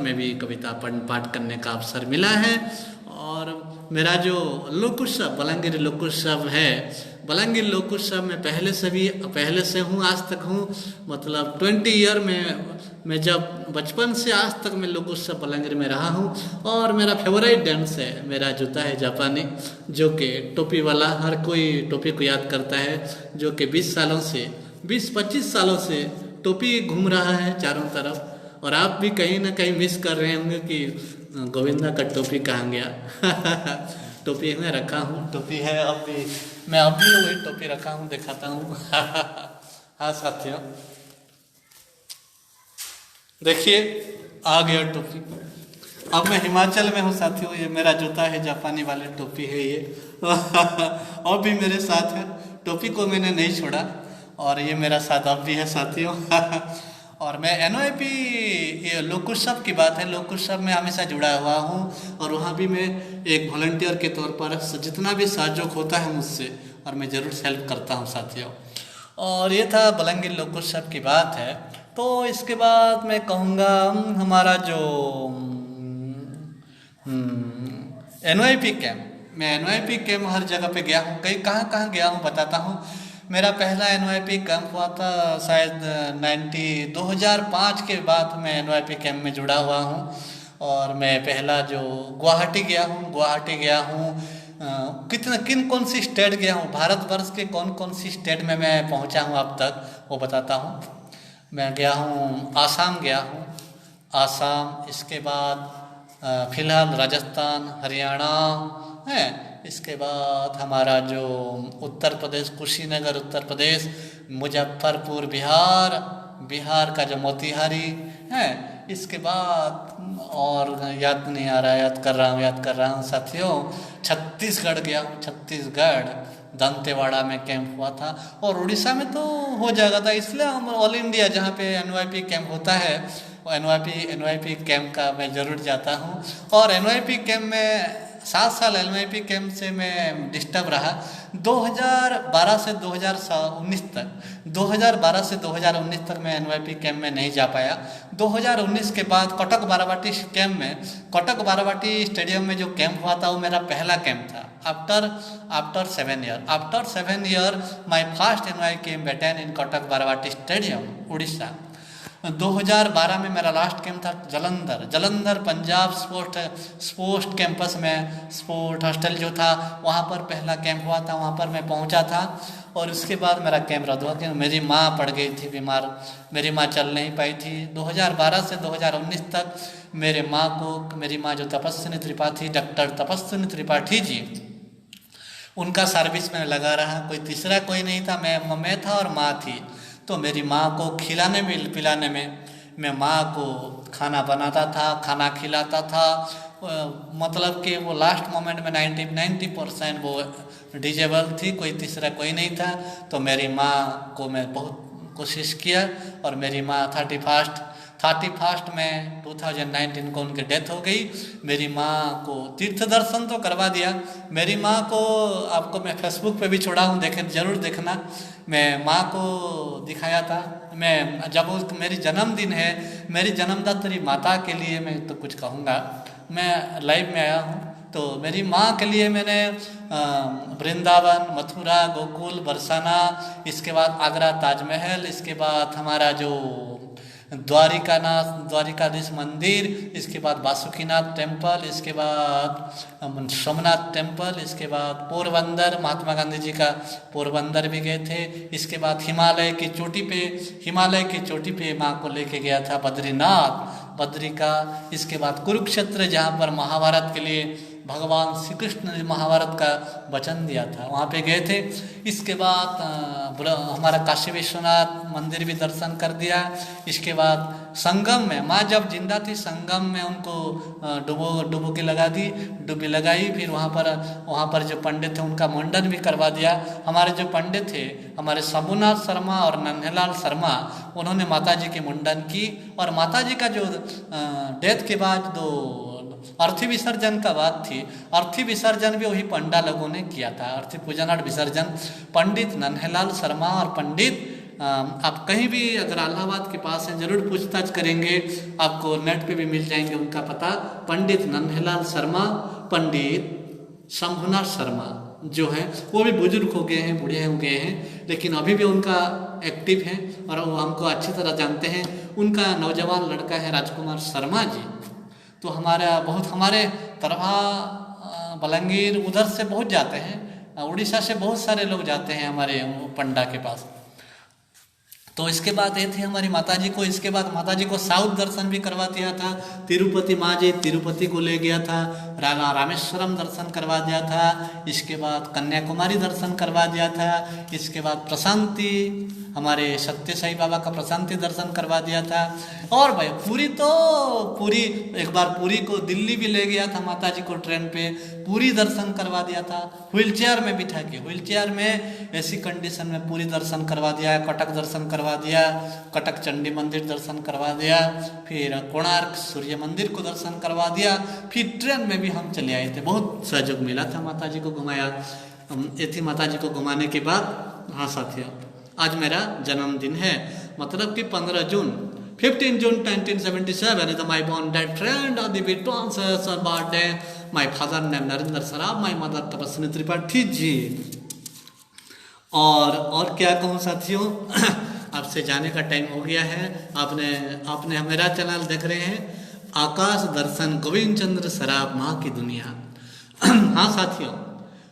[SPEAKER 1] में भी कविता पाठ करने का अवसर मिला है। और मेरा जो लोकोत्सव बलांगीर लोकोत्सव है, बलांगीर लोकोत्सव में पहले से हूँ, आज तक हूँ, मतलब 20 ईयर में मैं जब बचपन से आज तक मैं लोकोत्सव बलांगीर में रहा हूँ। और मेरा फेवरेट डांस है, मेरा जूता है जापानी, जो कि टोपी वाला, हर कोई टोपी को याद करता है, जो कि 20-25 सालों से टोपी घूम रहा है चारों तरफ। और आप भी कहीं ना कहीं मिस कर रहे होंगे कि गोविंदा का टोपी कहाँ गया। टोपी में रखा हूँ, टोपी है मैं अभी वही टोपी रखा हूँ, दिखाता हूँ। हाँ साथियों देखिए आ गया टोपी। अब मैं हिमाचल में हूँ साथियों, ये मेरा जूता है जापानी वाली टोपी है ये। और भी मेरे साथ है, टोपी को मैंने नहीं छोड़ा और ये मेरा साथ अब भी है साथियों। और मैं NOAP लोकोत्सव की बात है, लोकोत्सव में हमेशा जुड़ा हुआ हूँ और वहाँ भी मैं एक वॉलंटियर के तौर पर जितना भी सहयोग होता है मुझसे और मैं ज़रूर हेल्प करता हूँ साथियों। और ये था बलांगीर लोकोत्सव की बात है। तो इसके बाद मैं कहूँगा हमारा जो NOAP कैम्प, मैं NOAP कैम्प हर जगह पे गया हूँ, कहीं कहाँ गया हूँ बताता हूँ। मेरा पहला एनवाईपी कैंप हुआ था शायद 2005 के बाद मैं एनवाईपी कैंप में जुड़ा हुआ हूँ। और मैं पहला जो गुवाहाटी गया हूँ। किन कौन सी स्टेट गया हूँ, भारतवर्ष के कौन कौन सी स्टेट में मैं पहुँचा हूँ अब तक वो बताता हूँ। मैं गया हूँ आसाम गया हूँ, आसाम, इसके बाद फिलहाल राजस्थान, हरियाणा है, इसके बाद हमारा जो उत्तर प्रदेश, कुशीनगर उत्तर प्रदेश, मुजफ्फरपुर बिहार का जो मोतिहारी है, इसके बाद और याद नहीं आ रहा, याद कर रहा हूँ साथियों। छत्तीसगढ़ गया हूँ, छत्तीसगढ़ दंतेवाड़ा में कैंप हुआ था। और उड़ीसा में तो हो जाएगा था, इसलिए हम ऑल इंडिया जहाँ पे एनवाईपी कैंप होता है वो एनवाईपी कैंप का मैं ज़रूर जाता हूँ। और एनवाईपी कैंप में 7 साल एनवाईपी कैंप से मैं डिस्टर्ब रहा। 2012 से 2019 तक मैं एनवाईपी कैंप में नहीं जा पाया। 2019 के बाद कटक बाराबाटी स्टेडियम में जो कैंप हुआ था वो मेरा पहला कैंप था। After 7 year my first NYP camp attend in Cuttack Barabati stadium, Orissa. 2012 में मेरा लास्ट कैंप था जलंधर पंजाब स्पोर्ट्स कैंपस में, स्पोर्ट हॉस्टल जो था वहाँ पर पहला कैंप हुआ था, वहाँ पर मैं पहुँचा था। और उसके बाद मेरा कैंप रद्द हुआ क्योंकि मेरी माँ पड़ गई थी बीमार, मेरी माँ चल नहीं पाई थी। 2012 से 2019 तक मेरी माँ जो तपस्विनी त्रिपाठी, डॉक्टर तपस्विनी त्रिपाठी जी, उनका सर्विस में लगा रहा। कोई तीसरा कोई नहीं था, मैं था और माँ थी। तो मेरी माँ को खिलाने में पिलाने में मैं माँ को खाना बनाता था, खाना खिलाता था। मतलब कि वो लास्ट मोमेंट में 90% वो डिजेबल थी, कोई तीसरा कोई नहीं था। तो मेरी माँ को मैं बहुत कोशिश किया और मेरी माँ 31 में 2019 को उनकी डेथ हो गई। मेरी माँ को तीर्थ दर्शन तो करवा दिया। मेरी माँ को आपको मैं फेसबुक पे भी छोड़ा हूँ, जरूर देखना। मैं माँ को दिखाया था। मैं जब मेरी जन्मदिन है, मेरी जन्मदात्री माता के लिए मैं तो कुछ कहूँगा, मैं लाइव में आया हूँ। तो मेरी माँ के लिए मैंने वृंदावन, मथुरा, गोकुल, बरसाना, इसके बाद आगरा ताजमहल, इसके बाद हमारा जो द्वारिकाधीश मंदिर, इसके बाद बासुकीनाथ टेम्पल, इसके बाद सोमनाथ टेम्पल, इसके बाद पोरबंदर, महात्मा गांधी जी का पोरबंदर भी गए थे। इसके बाद हिमालय की चोटी पे माँ को लेके गया था बद्री का। इसके बाद कुरुक्षेत्र, जहाँ पर महाभारत के लिए भगवान श्री कृष्ण ने महाभारत का वचन दिया था, वहाँ पे गए थे। इसके बाद हमारा काशी विश्वनाथ मंदिर भी दर्शन कर दिया। इसके बाद संगम में माँ जब जिंदा थी, संगम में उनको डुबकी लगाई। फिर वहाँ पर जो पंडित थे उनका मुंडन भी करवा दिया। हमारे जो पंडित थे, हमारे शंभुनाथ शर्मा और नन्हेलाल शर्मा, उन्होंने माता जी के मुंडन की। और माता जी का जो डेथ के बाद जो अर्थी विसर्जन का बात थी, अर्थी विसर्जन भी वही पंडा लोगों ने किया था। अर्थी पूजन और विसर्जन पंडित नन्हेलाल शर्मा और पंडित आप कहीं भी अगर इलाहाबाद के पास हैं जरूर पूछताछ करेंगे, आपको नेट पे भी मिल जाएंगे उनका पता। पंडित नन्हेलाल शर्मा, पंडित शंभुनाथ शर्मा जो है वो भी बुजुर्ग हो गए हैं, बूढ़े हो गए हैं, लेकिन अभी भी उनका एक्टिव है और वो हमको अच्छी तरह जानते हैं। उनका नौजवान लड़का है राजकुमार शर्मा जी। तो हमारे तरफा बलंगीर उधर से बहुत जाते हैं, उड़ीसा से बहुत सारे लोग जाते हैं हमारे पंडा के पास। तो इसके बाद ये थी हमारी माताजी को। इसके बाद माताजी को साउथ दर्शन भी करवा दिया था। तिरुपति माँ जी तिरुपति को ले गया था, रामेश्वरम दर्शन करवा दिया था। इसके बाद कन्याकुमारी दर्शन करवा दिया था। इसके बाद प्रशांति, हमारे सत्य साई बाबा का प्रशांति दर्शन करवा दिया था। और भाई पूरी एक बार पूरी को दिल्ली भी ले गया था माताजी को ट्रेन पे, पूरी दर्शन करवा दिया था। व्हीलचेयर में बिठा के, व्हीलचेयर में ऐसी कंडीशन में पूरी दर्शन करवा दिया। कटक दर्शन करवा दिया, कटक चंडी मंदिर दर्शन करवा दिया, फिर कोणार्क सूर्य मंदिर को दर्शन करवा दिया। फिर ट्रेन में भी हम चले आए थे, बहुत सहयोग मिला था, माताजी को घुमाया। ये थी माताजी को घुमाने के बाद। हाँ साथियों, आज मेरा जन्मदिन है, मतलब कि 15 जून 15 June 1977 is my born dead friend of the Vitwan's birthday. My father named Narendra Saraf, my mother Tapaswini Tripathi ji. और क्या कहूँ साथियों, आपसे जाने का टाइम हो गया है। आपने मेरा चैनल देख रहे हैं आकाश दर्शन गोविंद चंद्र सराफ माँ की दुनिया। हाँ साथियों,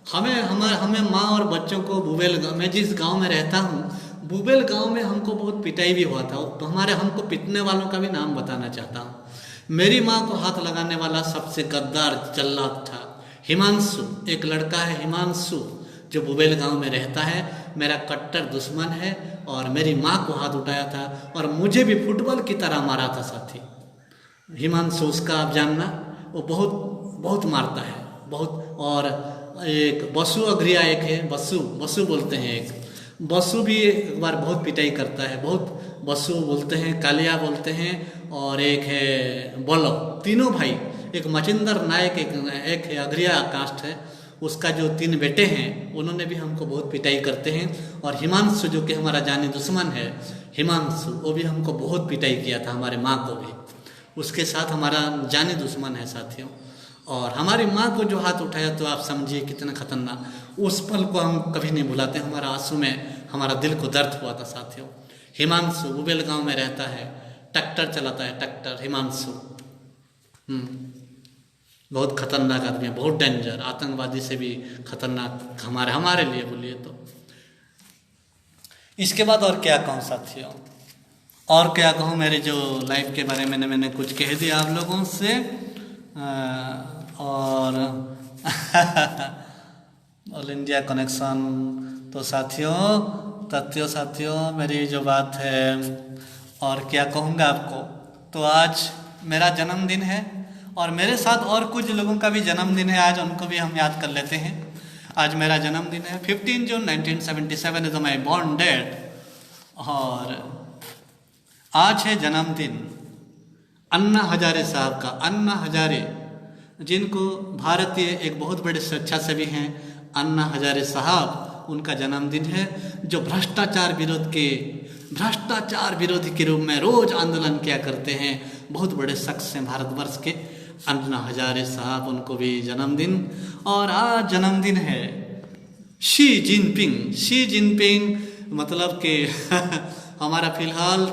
[SPEAKER 1] हमें माँ और बच्चों को बुबेल गाँव में, जिस गांव में रहता हूँ, बुबेल गांव में हमको बहुत पिटाई भी हुआ था। तो हमको पिटने वालों का भी नाम बताना चाहता हूँ। मेरी माँ को हाथ लगाने वाला सबसे गद्दार जल्लाद था हिमांशु। एक लड़का है हिमांशु जो बुबेल गांव में रहता है, मेरा कट्टर दुश्मन है और मेरी माँ को हाथ उठाया था और मुझे भी फुटबॉल की तरह मारा था साथी। हिमांशु उसका आप जानना, वो बहुत बहुत मारता है बहुत। और एक बसु अग्रिया एक है, बसु बोलते हैं, एक बसु भी एक बार बहुत पिटाई करता है बहुत। बसु बोलते हैं, कालिया बोलते हैं, और एक है बोलो। तीनों भाई, एक मचिंदर नायक, एक है अग्रिया कास्ट है, उसका जो 3 बेटे हैं उन्होंने भी हमको बहुत पिटाई करते हैं। और हिमांशु जो कि हमारा जानी दुश्मन है, हिमांशु वो भी हमको बहुत पिटाई किया था, हमारे माँ को भी। उसके साथ हमारा जानी दुश्मन है साथियों। और हमारी माँ को जो हाथ उठाया तो आप समझिए कितना खतरनाक। उस पल को हम कभी नहीं भुलाते, हमारा आंसू में हमारा दिल को दर्द हुआ था साथियों। हिमांशु बुबेल गांव में रहता है, ट्रैक्टर चलाता है, ट्रैक्टर हिमांशु। बहुत खतरनाक आदमी है, बहुत डेंजर, आतंकवादी से भी खतरनाक हमारे लिए बोलिए तो। इसके बाद और क्या कहूँ साथियों, और क्या कहूँ, मेरे जो लाइफ के बारे में मैंने कुछ कह दिया आप लोगों से। और ऑल इंडिया कनेक्शन तो साथियों मेरी जो बात है, और क्या कहूँगा आपको, तो आज मेरा जन्मदिन है और मेरे साथ और कुछ लोगों का भी जन्मदिन है आज, उनको भी हम याद कर लेते हैं। आज मेरा जन्मदिन है, 15 जून 1977 इज माई बॉर्न डेट। और आज है जन्मदिन अन्ना हजारे साहब का। अन्ना हजारे, जिनको भारतीय एक बहुत बड़े स्वेच्छासेवी हैं अन्ना हजारे साहब, उनका जन्मदिन है, जो भ्रष्टाचार विरोधी के रूप में रोज आंदोलन किया करते हैं। बहुत बड़े शख्स हैं भारतवर्ष के अन्ना हजारे साहब, उनको भी जन्मदिन। और आज जन्मदिन है शी जिनपिंग मतलब कि हमारा फिलहाल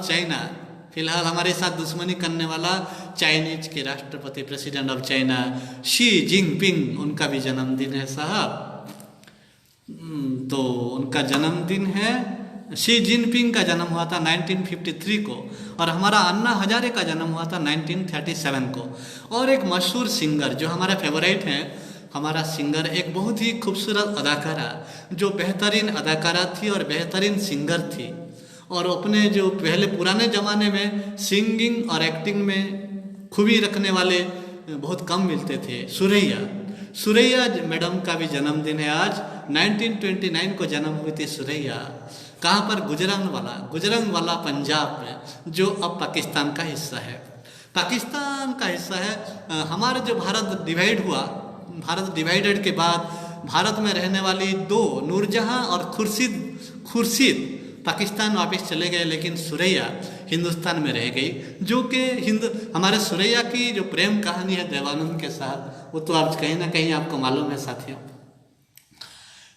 [SPEAKER 1] हमारे साथ दुश्मनी करने वाला चाइनीज के राष्ट्रपति, president of China Xi Jinping, उनका भी जन्मदिन है साहब। तो उनका जन्मदिन है, शी जिनपिंग का जन्म हुआ था 1953 को, और हमारा अन्ना हजारे का जन्म हुआ था 1937 को। और एक मशहूर सिंगर जो हमारा फेवरेट है, हमारा सिंगर, एक बहुत ही खूबसूरत अदाकारा, जो बेहतरीन अदाकारा थी और बेहतरीन सिंगर थी, और अपने जो पहले पुराने ज़माने में सिंगिंग और एक्टिंग में खूबी रखने वाले बहुत कम मिलते थे। सुरैया मैडम का भी जन्मदिन है आज। 1929 को जन्म हुई थी सुरैया। कहाँ पर? गुजरंगवाला पंजाब में, जो अब पाकिस्तान का हिस्सा है। हमारा जो भारत डिवाइड हुआ, भारत डिवाइडेड के बाद भारत में रहने वाली 2 नूरजहां और खुर्शीद पाकिस्तान वापस चले गए, लेकिन सुरैया हिंदुस्तान में रह गई। जो कि हमारे सुरैया की जो प्रेम कहानी है देवानंद के साथ, वो तो आप कहीं ना कहीं आपको मालूम है साथियों।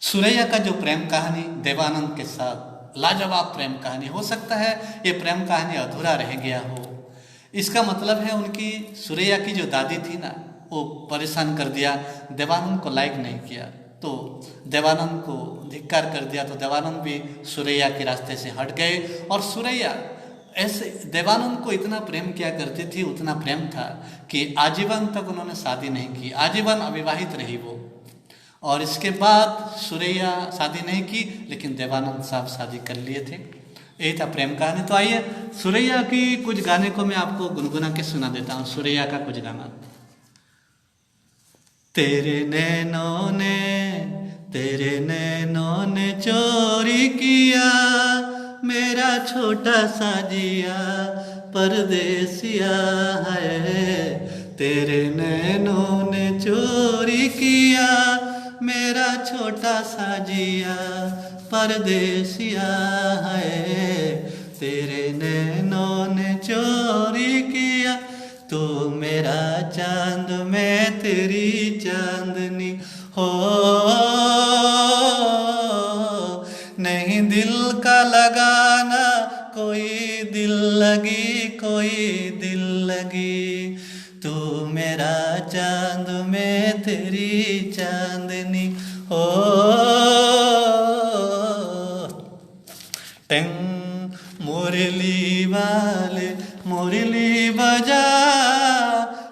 [SPEAKER 1] सुरैया का जो प्रेम कहानी देवानंद के साथ, लाजवाब प्रेम कहानी। हो सकता है ये प्रेम कहानी अधूरा रह गया हो। इसका मतलब है उनकी, सुरैया की जो दादी थी ना, वो परेशान कर दिया, देवानंद को लाइक नहीं किया, तो देवानंद को धिक्कार कर दिया। तो देवानंद भी सुरैया के रास्ते से हट गए, और सुरैया ऐसे देवानंद को इतना प्रेम किया करती थी, उतना प्रेम था कि आजीवन तक उन्होंने शादी नहीं की, आजीवन अविवाहित रही वो। और इसके बाद सुरैया शादी नहीं की, लेकिन देवानंद साहब शादी कर लिए थे। यही था प्रेम कहानी। तो आइए सुरैया की कुछ गाने को मैं आपको गुनगुना के सुना देता हूँ। सुरैया का कुछ गाना। तेरे नैनों ने चोरी किया मेरा छोटा सा जिया परदेसिया है। तेरे नैनों ने चोरी किया मेरा छोटा सा जिया परदेसिया है। तेरे नैनों ने चोरी किया, तू मेरा चांद मैं तेरी चांदनी हो। लगाना, कोई दिल लगी, कोई दिल लगी। तू मेरा चांद, मैं तेरी चांदनी। ओ टेंग मुरली वाले मुरली बजा,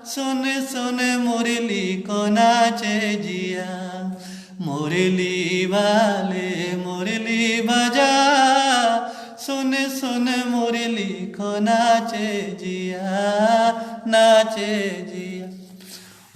[SPEAKER 1] सुन सुन मुरली को नाचे जिया। मुरली वाले मुरली बजा, सुन सुन मुरली को नाचे जिया, नाचे जिया।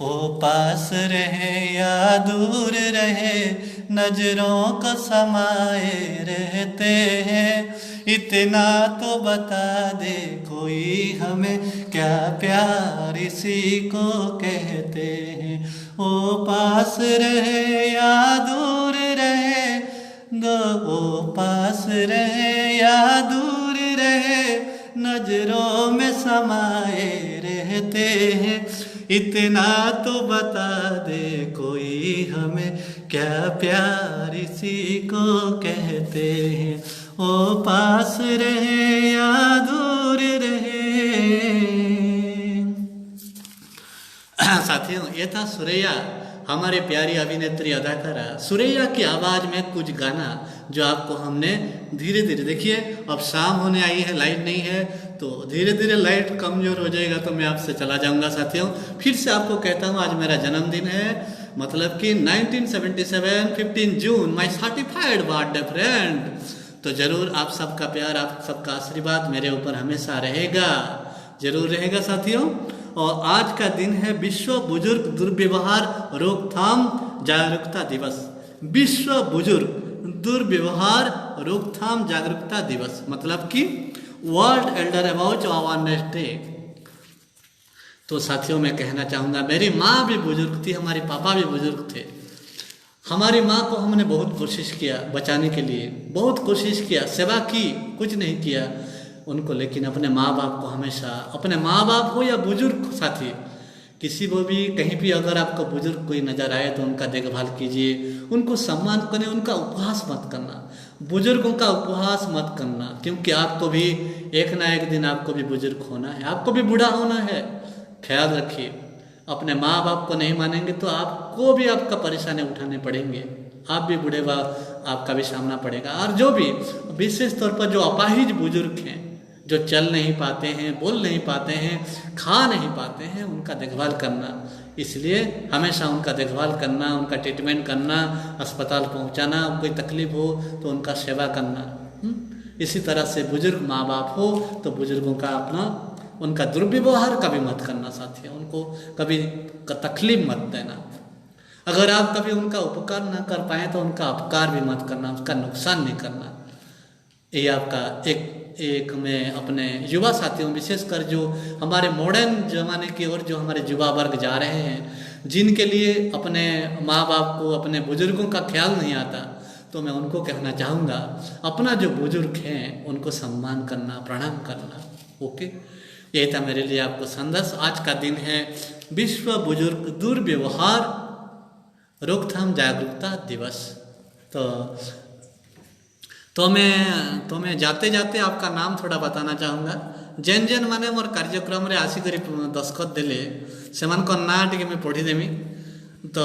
[SPEAKER 1] ओ पास रहे या दूर रहे, नजरों को समाए रहते हैं। इतना तो बता दे कोई हमें, क्या प्यार इसी को कहते हैं। ओ पास रहे या दूर रहे, ओ पास रहे या दूर रहे, नजरों में समाए रहते हैं। इतना तो बता दे कोई हमें, क्या प्यार इसी को कहते हैं। ओ पास रहे या दूर रहे। साथियों, ये था सुरैया, हमारी प्यारी अभिनेत्री अदाकारा सुरैया की आवाज़ में कुछ गाना जो आपको हमने धीरे धीरे, देखिए अब शाम होने आई है, लाइट नहीं है, तो धीरे धीरे लाइट कमजोर हो जाएगा तो मैं आपसे चला जाऊंगा। साथियों, फिर से आपको कहता हूँ, आज मेरा जन्मदिन है, मतलब कि 1977 15 जून, माई सर्टिफाइड बर्थडे फ्रेंड। तो जरूर आप सबका प्यार, आप सबका आशीर्वाद मेरे ऊपर हमेशा रहेगा, जरूर रहेगा साथियों। और आज का दिन है विश्व बुजुर्ग दुर्व्यवहार रोकथाम जागरूकता दिवस। विश्व बुजुर्ग दुर्व्यवहार रोकथाम जागरूकता दिवस, मतलब कि world Elder about awareness day. तो साथियों, मैं कहना चाहूँगा, मेरी माँ भी बुजुर्ग थी, हमारे पापा भी बुजुर्ग थे। हमारी माँ को हमने बहुत कोशिश किया बचाने के लिए, बहुत कोशिश किया, सेवा की, कुछ नहीं किया उनको, लेकिन अपने माँ बाप को हमेशा, अपने माँ बाप हो या बुजुर्ग साथी, किसी को भी कहीं भी अगर आपको बुजुर्ग कोई नज़र आए तो उनका देखभाल कीजिए, उनको सम्मान करें, उनका उपहास मत करना, बुजुर्गों का उपहास मत करना, क्योंकि आपको भी एक ना एक दिन आपको भी बुजुर्ग होना है, आपको भी बूढ़ा होना है। ख्याल रखिए, अपने माँ बाप को नहीं मानेंगे तो आपको भी आपका परेशानी उठाने पड़ेंगे, आप भी बूढ़े आपका भी सामना पड़ेगा। और जो भी विशेष तौर पर जो अपाहिज बुजुर्ग हैं, जो चल नहीं पाते हैं, बोल नहीं पाते हैं, खा नहीं पाते हैं, उनका देखभाल करना, इसलिए हमेशा उनका देखभाल करना, उनका ट्रीटमेंट करना, अस्पताल पहुंचाना, कोई तकलीफ हो तो उनका सेवा करना। इसी तरह से बुजुर्ग माँ बाप हो तो बुजुर्गों का अपना, उनका दुर्व्यवहार कभी मत करना साथियों, उनको कभी तकलीफ मत देना। अगर आप कभी उनका उपकार ना कर पाए तो उनका अपकार भी मत करना, उसका नुकसान नहीं करना। ये आपका एक मैं अपने युवा साथियों, विशेषकर जो हमारे मॉडर्न ज़माने की ओर जो हमारे युवा वर्ग जा रहे हैं, जिनके लिए अपने माँ बाप को, अपने बुजुर्गों का ख्याल नहीं आता, तो मैं उनको कहना चाहूँगा, अपना जो बुजुर्ग हैं उनको सम्मान करना, प्रणाम करना। ओके, यही था मेरे लिए आपको संदेश। आज का दिन है विश्व बुजुर्ग दुर्व्यवहार रोकथाम जागरूकता दिवस। तो मैं जाते जाते आपका नाम थोड़ा बताना चाहूँगा। जेन जेन माने मोर कार्यक्रम रे आसिकरी दस्खत देले सेमानक ना टिके मैं पढ़ीदेमी, तो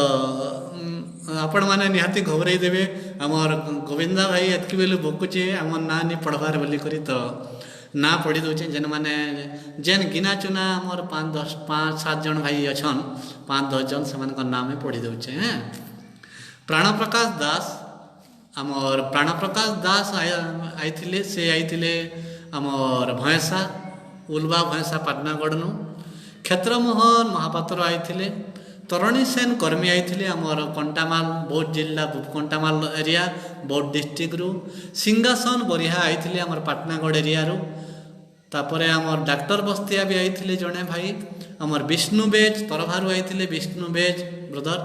[SPEAKER 1] आपण मैंने निहाती घबराई देवे। आमर गोविंदा भाई एतकी बेलू भोकुचे आमर ना नहीं पढ़वार बोली करी, तो ना पढ़ी दौचे। जेन मैंने जेन गिना चुना आमर 5-7 जन भाई अच्छन, 5-10 जन से नाम में पढ़ी दौचे। हैं प्राणप्रकाश दास, आमर प्राणप्रकाश दास आई से आई आमर भैंसा उलवा भैंसा पाटनागढ़। क्षेत्रमोहन महापात्र आई, तरणी सेन कर्मी आई आमर कंटामाल बौद्ध जिला कंटामाल एरिया बौद्ध डिस्ट्रिक्ट रु। सिंहासन बरिहा आई आमर पाटनागढ़ एरिया रु। तापर आमर डाक्टर बस्तिया भी आई जड़े भाई, आमर विष्णु बेज तरभारू आई विष्णु बेज ब्रदर।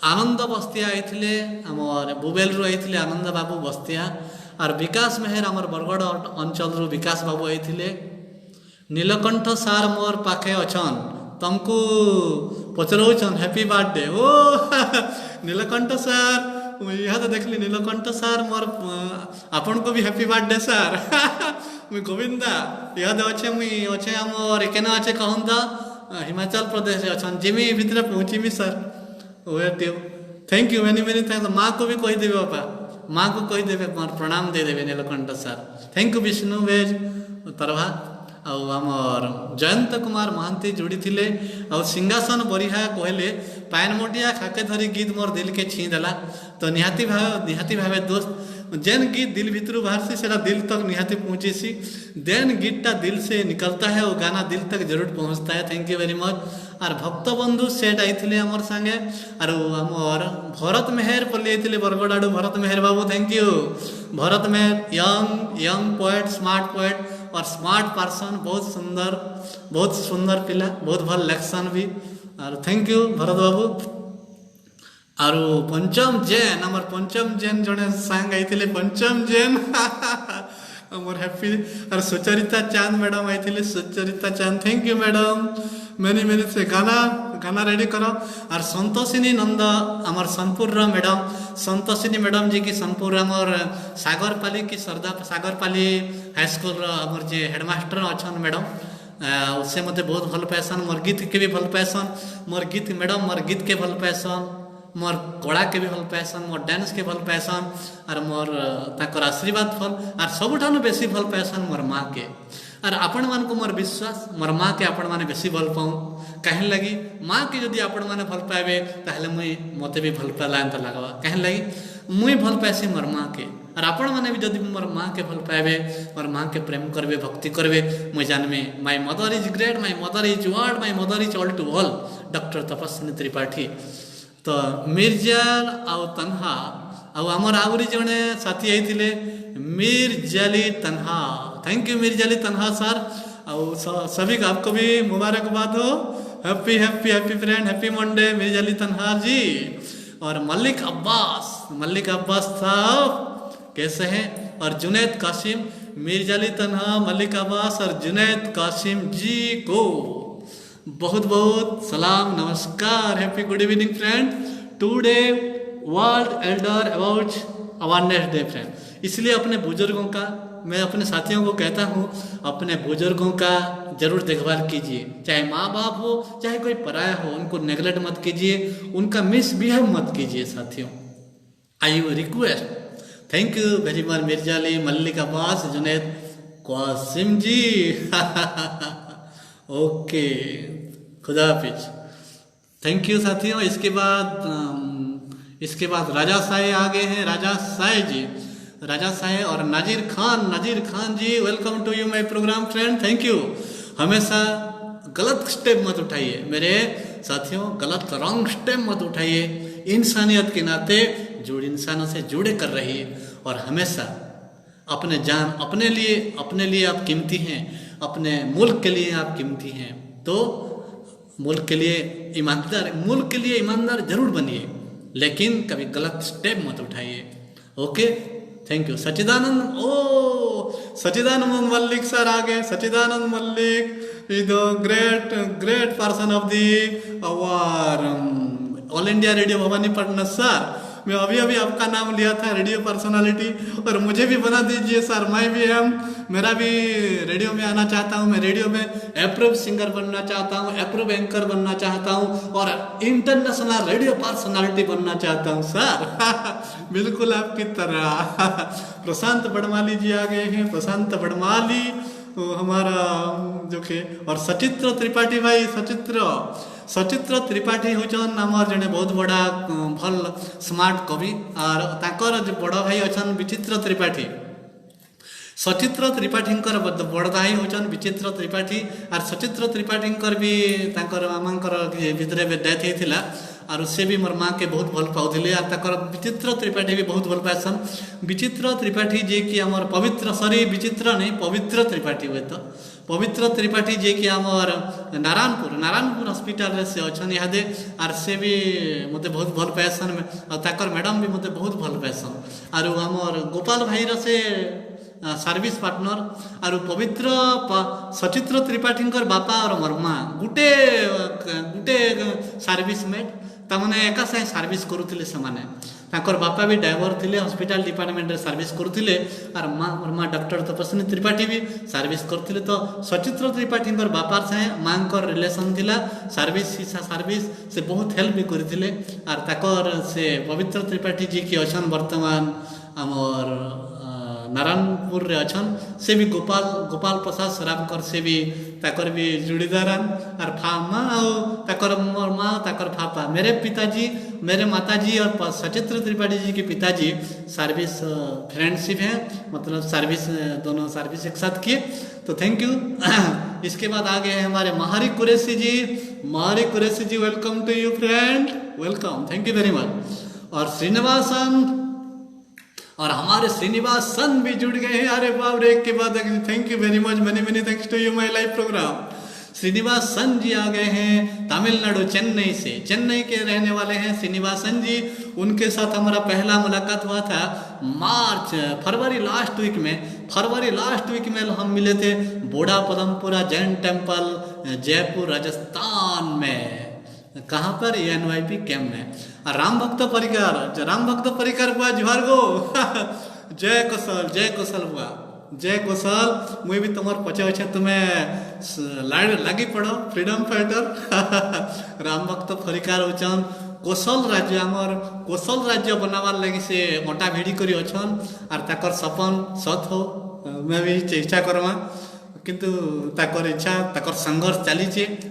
[SPEAKER 1] आनंद बस्तिया आई आमर बुबेल रु आई आनंद बाबू बस्तिया। और विकास मेहर आमर बरगढ़ अंचल रु विकास बाबू आई। नीलकंठ सार मोर पाखे अच्छन, तुमको पचरौन हैप्पी बर्थडे। ओ नीलकंठ सार यहाँ तो देखली नीलकंठ सार मोर आपन को भी हैप्पी बर्थडे सार मुई गोविंदा यहाँ अच्छे मुई अच्छे आमर केना अच्छे कहूँ तो हिमाचल प्रदेश अच्छा जिमी भितर पहुँचीमी sir wait you thank you many many thanks माँ को भी कहीदेवे बापा माँ को कहीदेवे मोर प्रणाम देदेवे नीलकंठ सार थैंक यू विष्णु वेज तरभा आमर जयंत कुमार महांती जोड़ी थिले और सिंहासन बरिहा कहले पान मोटिया खाके धरी गीत मोर दिल के छीन देला तो निहाती भावे दोस्त जेन गीत दिल भितर बाहर से सेटा दिल तक निहाती पहुँची सी देन गीतटा दिल से निकलता है वो गाना दिल तक जरूर पहुँचता है थैंक यू वेरी मच और भक्त बंधु सेट आईथिले आमर संगे और आमर भरत मेहर पल्ली आईथिले बरगड़ आड़ू भरत मेहर बाबू thank you Bharat Meher young poet smart poet और स्मार्ट पर्सन बहुत सुंदर पिला बहुत भल लेक्शन भी और थैंक यू भरत बाबू और पंचम जैन आमर पंचम जैन जड़े सांग आईथिले पंचम जैन आमर हैप्पी और सुचरिता चांद मैडम आईथिले सुचरिता चांद थैंक यू मैडम मैंने से गाना रेडी करो और संतोषिनी नंद आमर सोनपुर मैडम संतोषिनी मैडम जी की सोनपुर आमर सागरपाली की सागरपाली हाईस्कूल आमर जे हेडमास्टर अच्छा मैडम उससे मत बहुत भल पाएसन मोर गीत के भी भल पाएसन मोर गीत मैडम मोर गीत के भल पाएसन मोर कला के भी भल पाएसन मोर डांस के भल पाएसन और मोर ताकर आशीर्वाद फल और सबुठानु बेसी भल पाएसन मोर माँ के और आपण मान को मोर विश्वास मोर माँ के आपण माने बेसी भल पाऊँ कहीं लगी माँ के जदि आपण माने भल पाए ताहले मुई मते भी भल पाला एंत लगवा कहीं लगी मुई भल पाएसी मोर माँ के और आपण माने भी जदि मोर माँ के भल पाए मोर माँ के प्रेम करबे भक्ति करबे मुई जानबे my mother is great my mother is world my mother is all to all doctor Tapaswini Tripathi तो मिर्जाल आउ तन्हा आउ आमर आउरी जने साथी आइथिले मिर्जाली तन्हा थैंक यू मिर्जाली तन्हा सर और सभी आपको भी मुबारकबाद हो happy happy happy friend happy Monday Mirzali Tanha ji और मलिक अब्बास साहब कैसे हैं और जुनैद कासिम मिर्जाली तन्हा मलिक अब्बास और जुनैद कासिम जी को बहुत बहुत सलाम नमस्कार happy good evening friend today world Elder about awareness day friend इसलिए अपने बुजुर्गों का मैं अपने साथियों को कहता हूँ अपने बुजुर्गों का जरूर देखभाल कीजिए चाहे माँ बाप हो चाहे कोई पराया हो उनको नेगलेक्ट मत कीजिए उनका मिसबिहेव मत कीजिए साथियों I you request thank you very much Mirzali Mallick Abbas Junaid Qasim ji okay खुदा हाफिज थैंक यू साथियों इसके बाद राजा साहे आ गए हैं राजा साहे और Nazir Khan ji welcome to you my program friend thank you हमेशा गलत स्टेप मत उठाइए मेरे साथियों गलत रॉन्ग स्टेप मत उठाइए इंसानियत के नाते जो इंसानों से जुड़े कर रही है और हमेशा अपने जान अपने लिए आप कीमती हैं अपने मुल्क के लिए आप कीमती हैं तो मुल्क के लिए ईमानदार जरूर बनिए लेकिन कभी गलत स्टेप मत उठाइए okay thank you Sachidanand Mallick sir आ गए Sachidanand Mallick is the great person of the our all India radio Bhawanipatna sir मैं अभी आपका नाम लिया था रेडियो पर्सनालिटी और मुझे भी बना दीजिए सर मैं भी मेरा भी रेडियो में आना चाहता हूँ मैं रेडियो में अप्रूव सिंगर बनना चाहता हूँ अप्रूव एंकर बनना चाहता हूँ और इंटरनेशनल रेडियो पर्सनालिटी बनना चाहता हूँ सर बिल्कुल आपकी तरह प्रशांत बड़माली जी आ गए हैं प्रशांत बड़माली हमारा जो कि और सचित्र त्रिपाठी भाई सचित्र त्रिपाठी होचन आमर जड़े बहुत बड़ा भल स्मार्ट कवि और ताकर जो बड़ भाई अच्छन विचित्र त्रिपाठी सचित्र त्रिपाठी बड़ भाई होचन विचित्र त्रिपाठी और सचित्र त्रिपाठी भी ताकर मामांकर भितर डेथ होता और से भी मोर माँ के बहुत भल पाऊले और ताकर विचित्र त्रिपाठी भी बहुत भल पाएसन विचित्र त्रिपाठी जे कि आमर पवित्र सॉरी विचित्र नहीं पवित्र त्रिपाठी हुए तो पवित्र त्रिपाठी जे कि आमर नारायणपुर हॉस्पिटल से अच्छन इहादे और से भी मते बहुत भल पाएसन और ताकर मैडम भी मते बहुत भल पाएसन और आमर गोपाल भाई से सर्विस पार्टनर और पवित्र सचित्र त्रिपाठी बापा और मोर माँ गुटे सर्विस मेट तमने एका साथ सर्विस करुले से ताकर बापा भी ड्राइवर थिले हॉस्पिटल डिपार्टमेंट रे सर्विस करुथिले और माँ डॉक्टर तपस्विनी त्रिपाठी भी सर्विस करथिले। तो सचित्र त्रिपाठी बापार से माँ रिलेशन थिला सर्विस सर्विस से बहुत हेल्प भी करथिले। और ताकर से पवित्र त्रिपाठी जी की अछन वर्तमान आमर नारायणपुर रे अछन से भी गोपाल प्रसाद सरामकर से भी ताकर भी जुड़ीदारान और माँ ताकर मोर माँ ताकर फापा मेरे पिताजी मेरे माताजी और सचित्र त्रिपाठी जी के पिताजी सर्विस फ्रेंडशिप है, मतलब सर्विस दोनों सर्विस एक साथ किए। तो थैंक यू। इसके बाद आगे है हमारे Mahari Qureshi ji. Mahari Qureshi ji welcome to you friend, welcome, thank you very much. और श्रीनिवासन और हमारे श्रीनिवासन भी जुड़ गए हैं। अरे बाप रे, एक के बाद thank you very much, many thanks to you my live program. Srinivasan ji आ गए हैं तमिलनाडु चेन्नई से, चेन्नई के रहने वाले हैं श्रीनिवासन जी। उनके साथ हमारा पहला मुलाकात हुआ था फरवरी लास्ट वीक में हम मिले थे बोड़ा पदमपुरा जैन टेम्पल जयपुर राजस्थान में। कहाँ पर? NYP कैम्प में। राम भक्त परिकर बुआ जुहार गो। जय कौशल बुआ, जय कौशल। मुई भी तुम्हार पचे अच्छे तुम्हें लगी पड़ो फ्रीडम फाइटर। राम भक्त परिकार होचन कौशल राज्य आमर कौशल राज्य बनावार लगी से मोटा भिड़ी करी अच्छन और ताकर सपन सत हो। मैं भी चेष्टा करमा किंतु ताकर इच्छा ताकर संघर्ष चली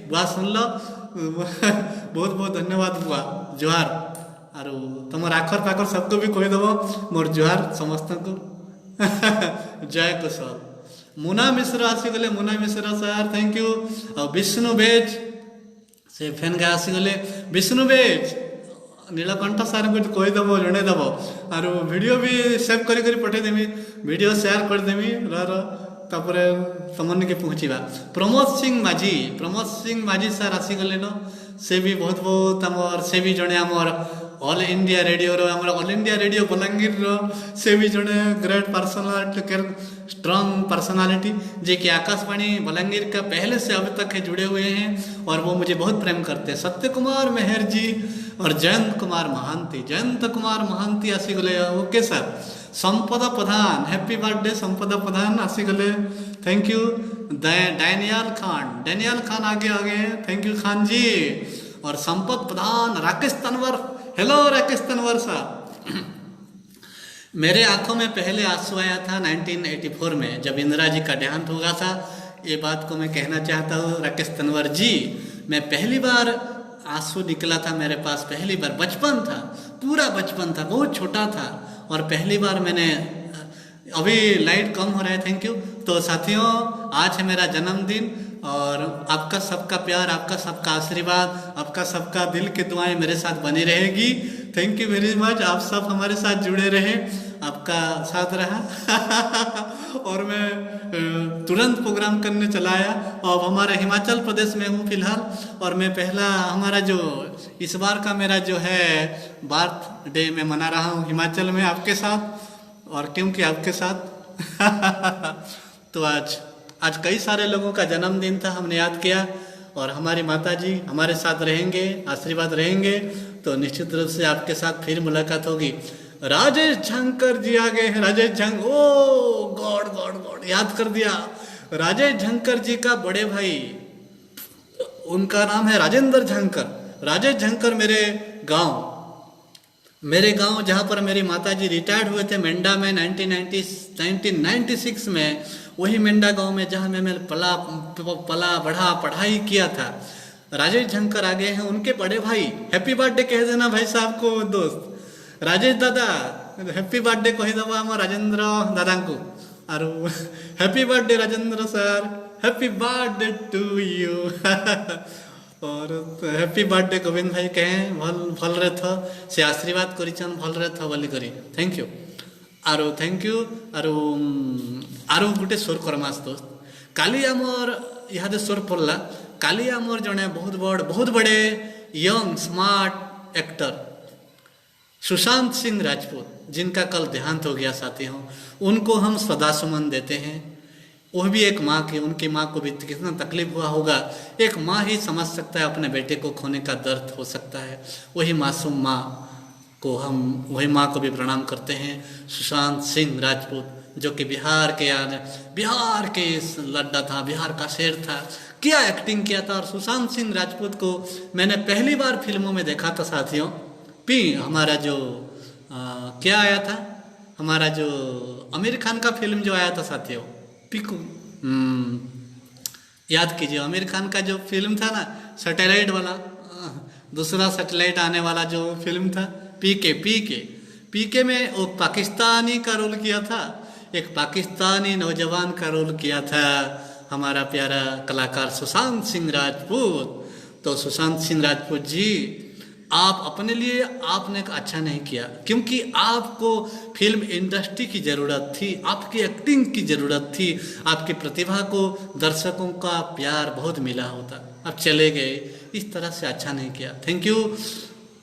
[SPEAKER 1] बुआ सुन लो। बहुत बहुत धन्यवाद बुआ, जुहार। और तुम आखर पाखर सबको भी कहीदेव मोर जुहार समस्त को। जय कौशल। मुना मिश्र आसीगले, मुना मिश्र सर थैंक यू। और विष्णु बेज से फेन गा आसीगले, विष्णु बेज नीलकंठ सार को कहीदेव जनईदेव और वीडियो भी सेव करी पठेदेमी, वीडियो शेयर करदेमी तापरे तमन के पहुँचवा। प्रमोद सिंह माझी सर आसीगले न, से भी बहुत बहुत आमर से भी जड़े आमर all India radio all India radio Balangir से भी जड़े ग्रेट पर्सनालिटी स्ट्रॉन्ग पर्सनालिटी जे कि आकाशवाणी बलांगीर का पहले से अभी तक है जुड़े हुए हैं और वो मुझे बहुत प्रेम करते हैं। सत्य कुमार मेहर जी और जयंत कुमार महांती आसीगले। Okay sir. Sampada Pradhan happy birthday Sampada Pradhan आसीगले, थैंक यू। डैनियल खान आगे हैं, थैंक यू खान जी। और संपत प्रधान राकेश तनवर, हेलो राकेश तनवर साहब। मेरे आंखों में पहले आंसू आया था 1984 में जब इंदिरा जी का देहांत हुआ था। ये बात को मैं कहना चाहता हूँ राकेश तनवर जी, मैं पहली बार आंसू निकला था मेरे पास, पहली बार बचपन था, पूरा बचपन था, बहुत छोटा था और पहली बार मैंने, अभी लाइट कम हो रहा है, थैंक यू। तो साथियों आज है मेरा जन्मदिन और आपका सबका प्यार, आपका सबका आशीर्वाद, आपका सबका दिल की दुआएं मेरे साथ बनी रहेगी। Thank you very much. आप सब हमारे साथ जुड़े रहे, आपका साथ रहा। और मैं तुरंत प्रोग्राम करने चला आया। अब हमारे हिमाचल प्रदेश में हूँ फिलहाल और मैं पहला हमारा जो इस बार का मेरा जो है बर्थडे मैं मना रहा हूँ हिमाचल में आपके साथ। और क्योंकि आपके साथ तो आज कई सारे लोगों का जन्मदिन था, हमने याद किया और हमारी माता जी हमारे साथ रहेंगे, आशीर्वाद रहेंगे तो निश्चित रूप से आपके साथ फिर मुलाकात होगी। राजेश झंकर जी आ गए हैं। राजेश ओ गॉड याद कर दिया। राजेश झंकर जी का बड़े भाई, उनका नाम है राजेंद्र झंकर। राजेश झंकर मेरे गांव जहाँ पर मेरी माताजी रिटायर्ड हुए थे मेंढा में 1996 में, वही मेंढा गांव में जहाँ मैं पला बढ़ा पढ़ाई किया था। राजेश झंकर आ गए हैं, उनके बड़े भाई। हैप्पी बर्थडे कह देना भाई साहब को दोस्त। राजेश दादा हैप्पी बर्थडे कही दबा हम राजेंद्र दादा को। और happy birthday Rajendra sir, happy birthday to you. और हैप्पी बर्थडे गोविंद भाई कहें भल रहे थ से आशीर्वाद करिछन भल रहे थ बोली करी, थैंक यू। आरो थैंक यू। आरो गोटे स्वर करमास दोस्त। काली आमर इहादे स्वर पड़ला। काली आमर जड़े बहुत बड़े young smart actor Sushant Singh Rajput, जिनका कल देहांत हो गया साथियों, उनको हम श्रद्धासुमन देते हैं। वह भी एक माँ की, उनकी माँ को भी कितना तकलीफ हुआ होगा। एक माँ ही समझ सकता है अपने बेटे को खोने का दर्द हो सकता है, वही मासूम माँ को हम वही माँ को भी प्रणाम करते हैं। सुशांत सिंह राजपूत जो कि बिहार के लड्डा था, बिहार का शेर था, क्या एक्टिंग किया था। और सुशांत सिंह राजपूत को मैंने पहली बार फिल्मों में देखा था साथियों। हमारा जो क्या आया था, हमारा जो आमिर खान का फिल्म जो आया था साथियों, पीकू, याद कीजिए आमिर खान का जो फिल्म था ना, सैटेलाइट वाला, दूसरा सैटेलाइट आने वाला जो फिल्म था, पीके में वो पाकिस्तानी का रोल किया था, एक पाकिस्तानी नौजवान का रोल किया था हमारा प्यारा कलाकार सुशांत सिंह राजपूत। तो सुशांत सिंह राजपूत जी, आप अपने लिए आपने अच्छा नहीं किया, क्योंकि आपको फिल्म इंडस्ट्री की ज़रूरत थी, आपकी एक्टिंग की ज़रूरत थी, आपकी प्रतिभा को दर्शकों का प्यार बहुत मिला होता। आप चले गए, इस तरह से अच्छा नहीं किया। Thank you.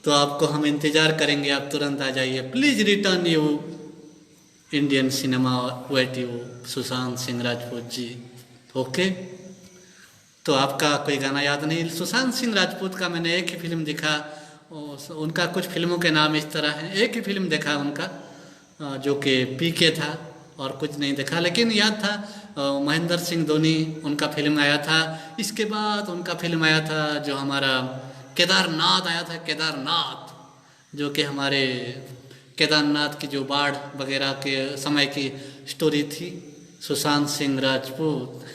[SPEAKER 1] तो आपको हम इंतज़ार करेंगे, आप तुरंत आ जाइए। Please return you Indian cinema wait you Sushant Singh Rajput ji. Okay. तो आपका कोई गाना याद नहीं? सुशांत सिंह राजपूत का मैंने एक ही फिल्म देखा, उनका कुछ फिल्मों के नाम इस तरह हैं, एक ही फिल्म देखा उनका जो कि पीके था, और कुछ नहीं देखा। लेकिन याद था महेंद्र सिंह धोनी, उनका फिल्म आया था। इसके बाद उनका फिल्म आया था जो हमारा केदारनाथ आया था, केदारनाथ, जो कि हमारे केदारनाथ की जो बाढ़ वगैरह के समय की स्टोरी थी। सुशांत सिंह राजपूत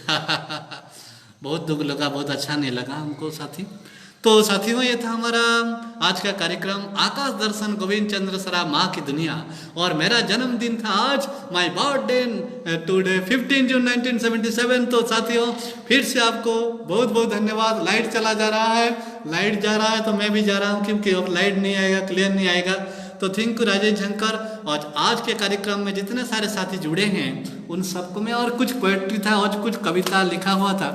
[SPEAKER 1] बहुत दुख लगा, बहुत अच्छा नहीं लगा हमको साथी। तो साथियों, ये था हमारा आज का कार्यक्रम आकाश दर्शन गोविंद चंद्र सराफ माँ की दुनिया, और मेरा जन्मदिन था आज, माय बर्थडे टुडे 15 जून 1977। तो साथियों, फिर से आपको बहुत बहुत धन्यवाद। लाइट चला जा रहा है, लाइट जा रहा है तो मैं भी जा रहा हूँ, क्योंकि अब लाइट नहीं आएगा, क्लियर नहीं आएगा। तो थैंक यू राजेश झंकर। और आज के कार्यक्रम में जितने सारे साथी जुड़े हैं उन सबको मैं, और कुछ पोएट्री था और कुछ कविता लिखा हुआ था,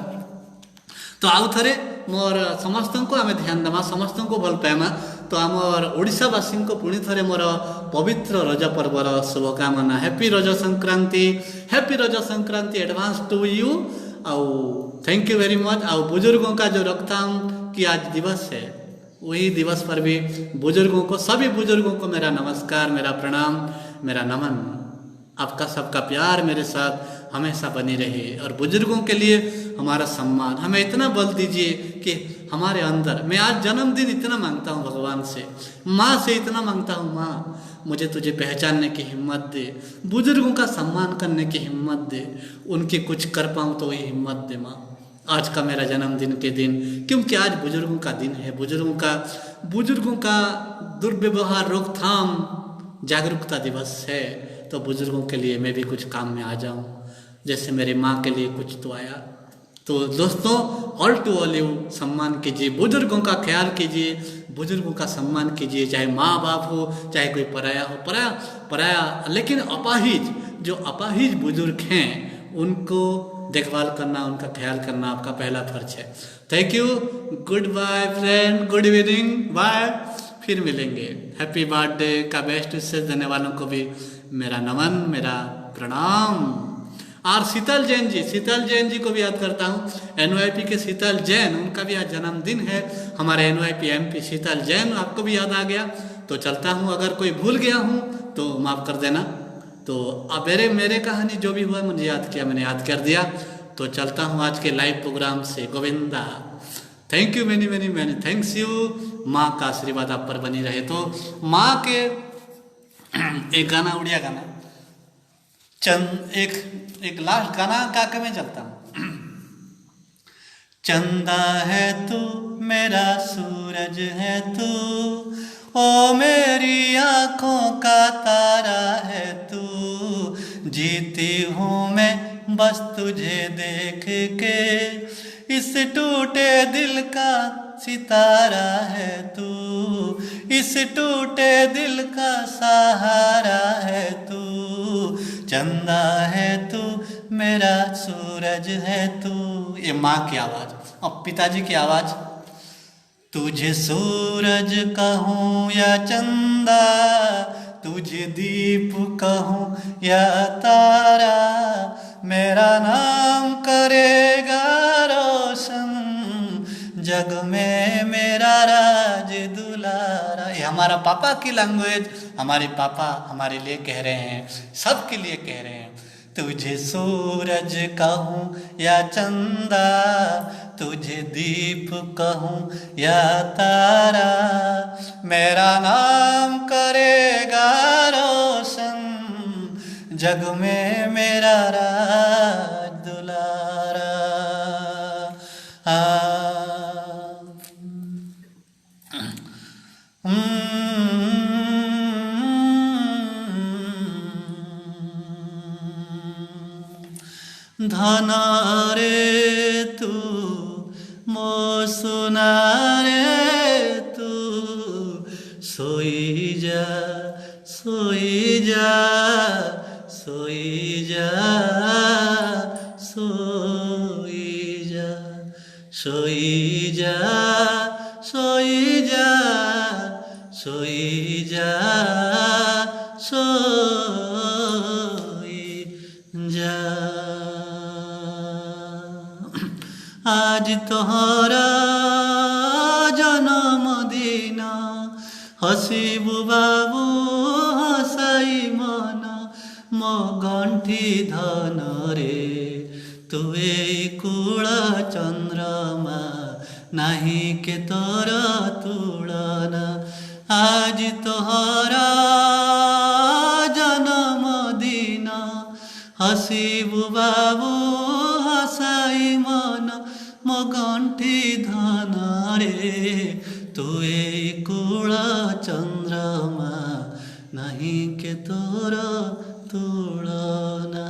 [SPEAKER 1] तो आउ थे मोर समस्त को आम ध्यान देमा, समस्त को भल पाइमा। तो आमर ओडिशावासी को पुणी थे मोर पवित्र रज पर्वर शुभकामना। हैप्पी रज संक्रांति, हैप्पी रज संक्रांति एडवांस टू यू। आउ थैंक यू वेरी मच। आउ बुजुर्गों का जो रखताम कि आज दिवस है, वही दिवस पर भी बुजुर्गों को, सभी बुजुर्गों को मेरा नमस्कार, मेरा प्रणाम, मेरा नमन। आपका सबका प्यार मेरे साथ हमेशा बनी रहे, और बुजुर्गों के लिए हमारा सम्मान। हमें इतना बल दीजिए कि हमारे अंदर, मैं आज जन्मदिन इतना मांगता हूँ भगवान से, माँ से इतना मांगता हूँ, माँ मुझे तुझे पहचानने की हिम्मत दे, बुजुर्गों का सम्मान करने की हिम्मत दे, उनकी कुछ कर पाऊँ तो वही हिम्मत दे माँ। आज का मेरा जन्मदिन के दिन, क्योंकि आज बुजुर्गों का दिन है, बुजुर्गों का दुर्व्यवहार रोकथाम जागरूकता दिवस है। तो बुजुर्गों के लिए मैं भी कुछ काम में आ जाऊं, जैसे मेरी माँ के लिए कुछ तो आया। तो दोस्तों, ऑल टू ऑल यू सम्मान कीजिए, बुजुर्गों का ख्याल कीजिए, बुजुर्गों का सम्मान कीजिए, चाहे माँ बाप हो, चाहे कोई पराया हो, पराया लेकिन अपाहिज, जो अपाहिज बुजुर्ग हैं उनको देखभाल करना, उनका ख्याल करना आपका पहला फर्ज है। Thank you, good bye friend, good evening, bye, फिर मिलेंगे। हैप्पी बर्थडे का बेस्ट विशेष देने वालों को भी मेरा नमन, मेरा प्रणाम। और शीतल जैन जी को भी याद करता हूँ, NYP के शीतल जैन, उनका भी आज जन्मदिन है। हमारे NYP MP शीतल जैन, आपको भी याद आ गया। तो चलता हूँ, अगर कोई भूल गया हूँ तो माफ़ कर देना। तो अब मेरे कहानी जो भी हुआ मुझे याद किया, मैंने याद कर दिया। तो चलता हूँ आज के लाइव प्रोग्राम से, Govinda. Thank you, many many many thanks you. माँ का आशीर्वाद आप पर बनी रहे। तो माँ के एक गाना, उड़िया गाना, एक लास्ट गाना गा के मैं चलता हूँ। चंदा है तू, मेरा सूरज है तू, ओ मेरी आंखों का तारा है तू, जीती हूँ मैं बस तुझे देख के, इस टूटे दिल का सितारा है तू, इस टूटे दिल का सहारा है तू, चंदा है तू, मेरा सूरज है तू। ये माँ की आवाज़। अब पिताजी की आवाज़। तुझे सूरज कहूँ या चंदा, तुझे दीप कहूँ या तारा, मेरा नाम करेगा रोशन, जग में मेरा राज दुलारा। ये हमारा पापा की लैंग्वेज, हमारे पापा हमारे लिए कह रहे हैं, सबके लिए कह रहे हैं। तुझे सूरज कहूँ या चंदा, तुझे दीप कहूँ या तारा, मेरा नाम करेगा रोशन, जग में मेरा राज दुलारा। धन रे तू मो सुना रे तू, सोई जा सोई जा सोई जा सोई जा सोई जा सोई जा सोई जा सोई जा। आज तोहरा जन्मदिन, हसिबु बाबू हसाई मन, मो गंठी धन रे तु कूल चंद्रमा, नहीं के तोर तुलना। आज तोहरा जन्मदिन, हसिबु बाबू हसाई मन, मो गंठी धन रे तु कूल चंद्रमा, नहीं के तोर तुलना।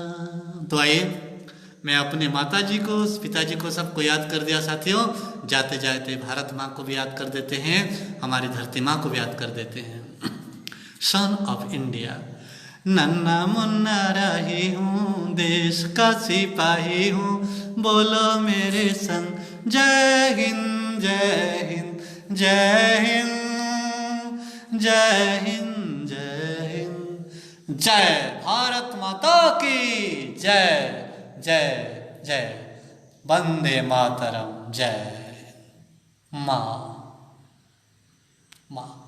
[SPEAKER 1] तो आइए, मैं अपने माता जी को, पिताजी को, सबको याद कर दिया साथियों। जाते जाते भारत माँ को भी याद कर देते हैं, हमारी धरती माँ को भी याद कर देते हैं। Son of India. नन्ना मुन्ना रही हूँ, देश का सिपाही हूँ, बोलो मेरे संग, जय हिंद जय हिंद जय हिंद जय हिंद जय हिंद। जय भारत माता की जय जय जय। वंदे मातरम। जय माँ माँ।